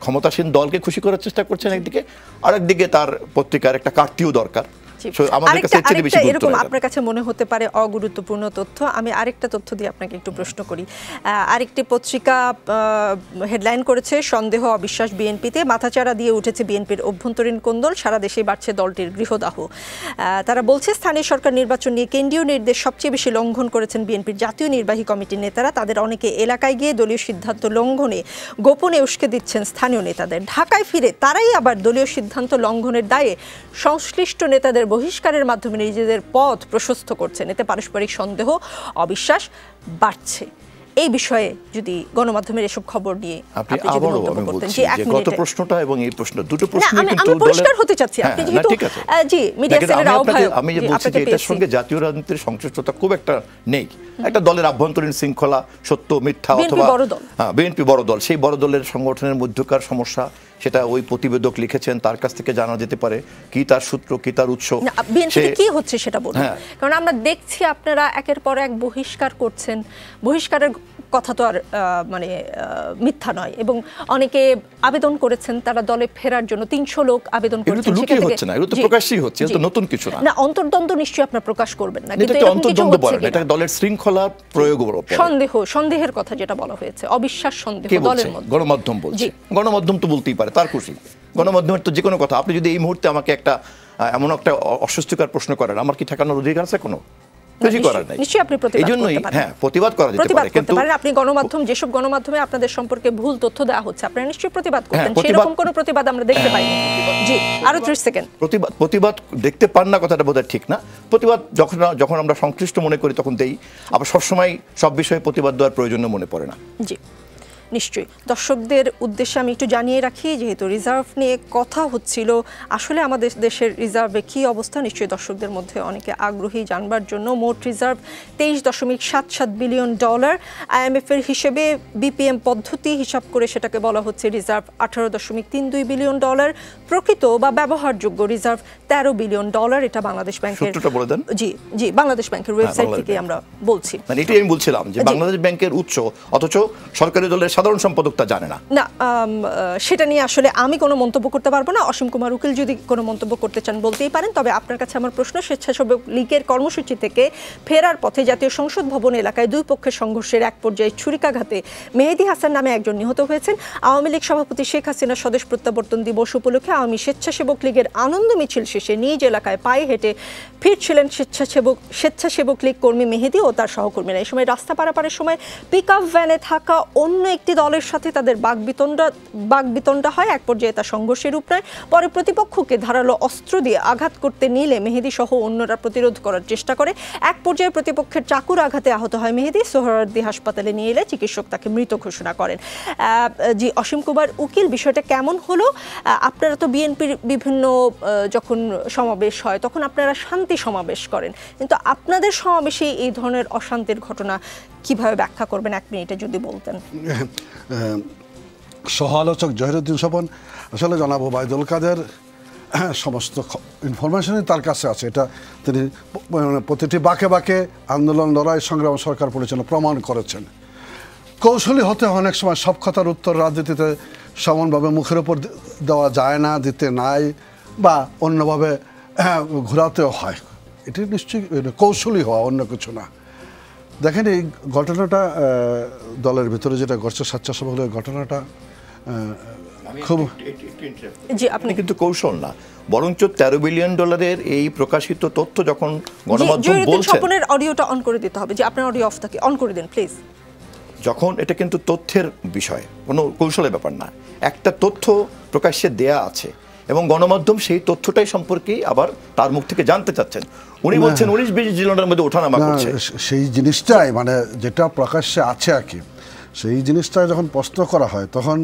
S3: ক্ষমতাসীন দলকে খুশি করার চেষ্টা করছেন একদিকে, আরেকদিকে তার পত্রিকার একটা কাটতিও দরকার। আমাদের কাছে
S1: এরকম আপনার কাছে মনে হতে পারে অগুরুত্বপূর্ণ তথ্য। আমি আরেকটা তথ্য দিয়ে আপনাকে একটু প্রশ্ন করি। আরেকটি পত্রিকা হেডলাইন করেছে, সন্দেহ অবিশ্বাস বিএনপিতে, মাথাচাড়া দিয়ে উঠেছে বিএনপির অভ্যন্তরীণ কোন্দল, সারা দেশে বাড়ছে দলটির গৃহদাহ। তারা বলছে স্থানীয় সরকার নির্বাচন নিয়ে কেন্দ্রীয় নির্দেশ সবচেয়ে বেশি লঙ্ঘন করেছেন বিএনপির জাতীয় নির্বাহী কমিটির নেতারা। তাদের অনেকে এলাকায় গিয়ে দলীয় সিদ্ধান্ত লঙ্ঘনে গোপনে উস্কে দিচ্ছেন স্থানীয় নেতাদের। ঢাকায় ফিরে তারাই আবার দলীয় সিদ্ধান্ত লঙ্ঘনের দায়ে সংশ্লিষ্ট নেতাদের বহিষ্কারের মাধ্যমে নিজেদের পথ প্রশস্ত করছেন। এতে পারস্পরিক সন্দেহ অবিশ্বাস বাড়ছে। এই বিষয়ে যদি গণমাধ্যমের এসব খবর নিয়ে
S3: আপনি যদি মন্তব্য করতেন, যে গত প্রশ্নটা এবং এই প্রশ্ন দুটো প্রশ্ন কিন্তু
S1: আমি পরিষ্কার হতে চাচ্ছি, আপনি যেহেতু জি মিডিয়া সেলের আহ্বায়ক,
S3: আমি যে বলছি যে এটার সঙ্গে জাতীয় রাজনীতির সংশ্লিষ্টতা খুব একটা নেই। একটা দলের আভ্যন্তরীণ শৃঙ্খলা, সত্য মিথ্যা, অথবা বিএনপি বড় দল, সেই বড় দলের সংগঠনের মধ্যকার সমস্যা, সেটা ওই প্রতিবেদক লিখেছেন, তার কাছ থেকে জানা যেতে পারে কি তার সূত্র, কি তার উৎস,
S1: বিএনপিতে কি হচ্ছে সেটা বলুন। কারণ আমরা দেখছি আপনারা একের পর এক বহিষ্কার করছেন, বহিষ্কারের কথা তো আর মানে মিথ্যা নয়, এবং অনেকে আবেদন করেছেন তারা দলে ফেরার জন্য, 300 লোক আবেদন করেছেন।
S3: সেটা হচ্ছে না, এটা তো প্রকাশ্যই হচ্ছে, এটা নতুন কিছু না।
S1: না, অন্তর্দ্বন্দ্ব নিশ্চয়ই আপনারা প্রকাশ করবেন না,
S3: কিন্তু এটা অন্তর্দ্বন্দ্ব বলে না, এটা দলের শৃঙ্খলা প্রয়োগের উপর
S1: সন্দেহের কথা যেটা বলা হয়েছে, অবিশ্বাস সন্দেহ দলের মধ্যে
S3: গণমাধ্যম বলছে। গণমাধ্যম তো বলতেই পারে, তার খুশি। গণমাধ্যমের তো যে কোনো কথা, আপনি যদি এই মুহূর্তে আমাকে একটা এমন একটা অস্বস্তিকর প্রশ্ন করেন, আমার কি ঠেকানোর অধিকার আছে? কোনো কিছু করার নাই।
S1: নিশ্চয়ই আপনি
S3: প্রতিবাদ করা যেতে পারে, কিন্তু
S1: আপনি গণমাধ্যম, যেসব গণমাধ্যমে আপনাদের সম্পর্কে ভুল তথ্য দেওয়া হচ্ছে, আপনারা নিশ্চয়ই প্রতিবাদ করতেন। সেরকম কোনো প্রতিবাদ আমরা দেখতে পাইনি। জি, আরো 30 সেকেন্ড।
S3: প্রতিবাদ দেখতে পান না, কথাটা বোধহয় ঠিক না। প্রতিবাদ যখন আমরা সংশ্লিষ্ট মনে করি তখন দেই, আবার সবসময় সব বিষয়ে প্রতিবাদ দেওয়ার প্রয়োজন মনে পড়ে না।
S1: জি, নিশ্চয়ই। দর্শকদের উদ্দেশ্যে আমি একটু জানিয়ে রাখি, যেহেতু রিজার্ভ নিয়ে কথা হচ্ছিল, আসলে আমাদের দেশের রিজার্ভে কী অবস্থা, নিশ্চয়ই দর্শকদের মধ্যে অনেকে আগ্রহী জানবার জন্য। মোট রিজার্ভ $23.77 বিলিয়ন। IMF-এর হিসেবে BPM পদ্ধতি হিসাব করে সেটাকে বলা হচ্ছে রিজার্ভ $18.32 বিলিয়ন। প্রকৃত বা ব্যবহারযোগ্য রিজার্ভ $13 বিলিয়ন। এটা বাংলাদেশ ব্যাংকের, জি বাংলাদেশ ব্যাংকের ওয়েবসাইট থেকে আমরা বলছি।
S3: মানে এটাই আমি বলছিলাম যে বাংলাদেশ ব্যাংকের উৎস, অথচ সরকারি দলের সাধারণ সম্পাদক তা জানে না।
S1: না, সেটা নিয়ে আসলে আমি কোনো মন্তব্য করতে পারবো না। অসীম কুমার উকিল যদি কোনো মন্তব্য করতে চান বলতেই পারেন। তবে আপনার কাছে আমার প্রশ্ন, স্বেচ্ছাসেবক লীগের কর্মসূচি থেকে ফেরার পথে জাতীয় সংসদ ভবন এলাকায় দুই পক্ষের সংঘর্ষের এক পর্যায়ে ছুরিকাঘাতে মেহেদী হাসান নামে একজন নিহত হয়েছেন। আওয়ামী লীগ সভাপতি শেখ হাসিনা স্বদেশ প্রত্যাবর্তন দিবস উপলক্ষে আওয়ামী স্বেচ্ছাসেবক লীগের আনন্দ মিছিল শেষে নিজ এলাকায় পায়ে হেঁটে ফিরছিলেন স্বেচ্ছাসেবক লীগ কর্মী মেহেদী ও তার সহকর্মীরা। এই সময় রাস্তা পারাপারের সময় পিকআপ ভ্যানে থাকা অন্য একটি আরেকটি দলের সাথে তাদের বাগবিতণ্ডা হয়, এক পর্যায়ে তা সংঘর্ষের রূপ নেয়। পরে প্রতিপক্ষকে ধারালো অস্ত্র দিয়ে আঘাত করতে নিলে মেহেদী সহ অন্যরা প্রতিরোধ করার চেষ্টা করে। এক পর্যায়ে প্রতিপক্ষের চাকুর আঘাতে আহত হয় মেহেদী। সোহরাওয়ার্দী হাসপাতালে নিয়ে এলে চিকিৎসক তাকে মৃত ঘোষণা করেন। জি অসীম কুমার উকিল, বিষয়টা কেমন হলো? আপনারা তো বিএনপির বিভিন্ন যখন সমাবেশ হয় তখন আপনারা শান্তি সমাবেশ করেন, কিন্তু আপনাদের সমাবেশে এই ধরনের অশান্তির ঘটনা কিভাবে ব্যাখ্যা করবেন, 1 মিনিটে যদি বলতেন।
S2: সহ আলোচক জহিরুদ্দিন স্বপন, আসলে জনাব ওবায়দুল কাদের সমস্ত ইনফরমেশনই তার কাছে আছে। এটা তিনি প্রতিটি বাঁকে বাঁকে আন্দোলন, লড়াই, সংগ্রাম, সরকার পরিচালনা প্রমাণ করেছেন। কৌশলী হতে অনেক সময় সব কথার উত্তর রাজনীতিতে সমানভাবে মুখের উপর দেওয়া যায় না, দিতে নাই, বা অন্যভাবে ঘোরাতেও হয়। এটি নিশ্চয়ই কৌশলী হওয়া, অন্য কিছু না। দেখেন এই ঘটনাটা দলের ভিতরে যেটা ঘটছে, স্বেচ্ছাসেবকের ঘটনাটা খুব
S3: আপনি কিন্তু কৌশল না, বরঞ্চ $13 বিলিয়ন এই প্রকাশিত তথ্য যখন গণমাধ্যম বলছে,
S1: স্বপনের অডিওটা অন করে দিতে হবে। যে আপনার অডিও অফ থাকে, অন করে দিন প্লিজ।
S3: যখন এটা কিন্তু তথ্যের বিষয়, কোনো কৌশলের ব্যাপার না। একটা তথ্য প্রকাশ্যে দেয়া আছে এবং গণমাধ্যম সেই তথ্যটাই সম্পর্কে আবার তার মুখ থেকে জানতে চাচ্ছেন। উনি বলছেন 19-20 জেলার মধ্যে ওঠানামা করছে।
S2: সেই জিনিসটাই মানে যেটা প্রকাশ্যে আছে আর কি, সেই জিনিসটাই যখন প্রশ্ন করা হয় তখন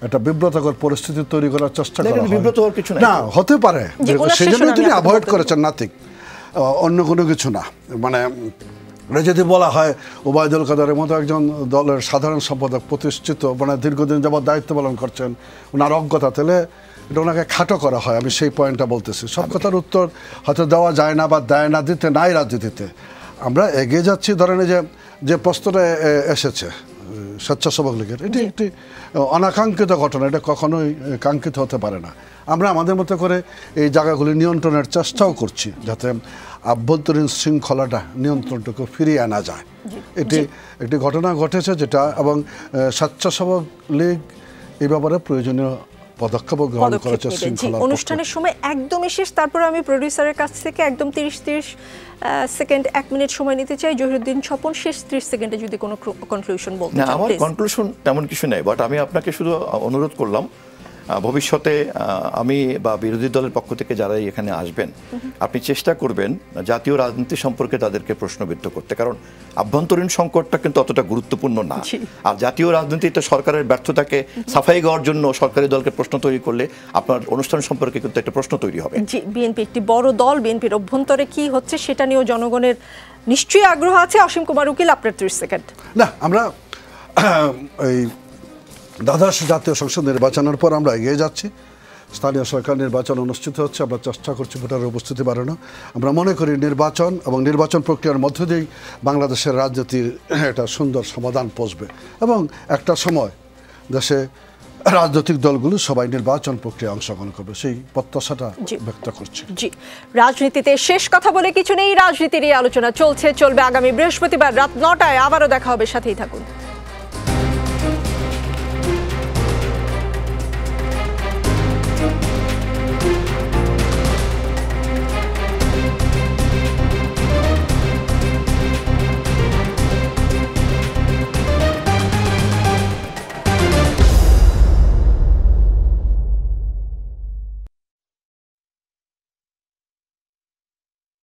S2: একটা বিব্রতকর পরিস্থিতি তৈরি করার চেষ্টা করা হয়।
S3: বিব্রত হওয়ার কিছু
S2: না, হতে পারে, সেই জন্য তিনি অ্যাভয়েড করেছেন, নাথিং, অন্য কোনো কিছু না। মানে যদি বলা হয় ওবায়দুল কাদেরের মতো একজন দলের সাধারণ সম্পাদক, প্রতিষ্ঠিত, মানে দীর্ঘদিন যাবৎ দায়িত্ব পালন করছেন, ওনার অজ্ঞতা, তাহলে এটা ওনাকে খাটো করা হয়। আমি সেই পয়েন্টটা বলতেছি। সব কথার উত্তর হয়তো দেওয়া যায় না বা দেয় না, দিতে নাই রাজনীতিতে। আমরা এগিয়ে যাচ্ছি, ধরেন যে প্রশ্নটা এসেছে স্বেচ্ছাসেবক লীগের, এটি একটি অনাকাঙ্ক্ষিত ঘটনা, এটা কখনোই কাঙ্ক্ষিত হতে পারে না। আমরা আমাদের মতো করে এই জায়গাগুলি নিয়ন্ত্রণের চেষ্টাও করছি, যাতে আভ্যন্তরীণ শৃঙ্খলাটা, নিয়ন্ত্রণটুকু ফিরিয়ে আনা যায়। এটি একটি ঘটনা ঘটেছে যেটা, এবং স্বেচ্ছাসেবক লীগ এই ব্যাপারে প্রয়োজনীয় পদক্ষেপ গ্রহণ করেছে।
S1: অনুষ্ঠানের সময় একদমই শেষ, তারপরে আমি প্রডিউসারের কাছ থেকে একদম 30 সেকেন্ড 1 মিনিট সময় নিতে চাই। জহিরুদ্দিন স্বপন, শেষ 30 সেকেন্ডে যদি কোনো কনক্লুশন বলতে চান।
S3: আমার কনক্লুশন তেমন কিছু নেই, বাট আমি আপনাকে শুধু অনুরোধ করলাম ভবিষ্যতে আমি বা বিরোধী দলের পক্ষ থেকে যারা এখানে আসবেন, আপনি চেষ্টা করবেন জাতীয় রাজনীতি সম্পর্কে তাদেরকে প্রশ্নবিদ্ধ করতে, কারণ আভ্যন্তরীণ সংকটটা কিন্তু অতটা গুরুত্বপূর্ণ না। আর জাতীয় রাজনীতিতে সরকারের ব্যর্থতাকে সাফাই দেওয়ার জন্য সরকারি দলকে প্রশ্ন তৈরি করলে আপনার অনুষ্ঠান সম্পর্কে কিন্তু একটা প্রশ্ন তৈরি হবে।
S1: জি, বিএনপি একটি বড় দল, বিএনপির অভ্যন্তরে কি হচ্ছে সেটা নিয়েও জনগণের নিশ্চয়ই আগ্রহ আছে। অসীম কুমার উকিল, আপনার 30 সেকেন্ড।
S2: না, আমরা এই দ্বাদশ জাতীয় সংসদ নির্বাচনের পর আমরা এগিয়ে যাচ্ছি। স্থানীয় সরকার নির্বাচন অনুষ্ঠিত হচ্ছে, আমরা চেষ্টা করছি ভোটারের উপস্থিতি বাড়ানো। আমরা মনে করি নির্বাচন এবং নির্বাচন প্রক্রিয়ার মধ্য দিয়েই বাংলাদেশের রাজনীতির একটা সুন্দর সমাধান পৌঁছবে, এবং একটা সময় দেশে রাজনৈতিক দলগুলো সবাই নির্বাচন প্রক্রিয়ায় অংশগ্রহণ করবে, সেই প্রত্যাশাটা ব্যক্ত করছি।
S1: জি, রাজনীতিতে শেষ কথা বলে কিছু নেই, রাজনীতির এই আলোচনা চলবে আগামী বৃহস্পতিবার রাত 9টায়। আবারও দেখা হবে, সাথেই থাকুন।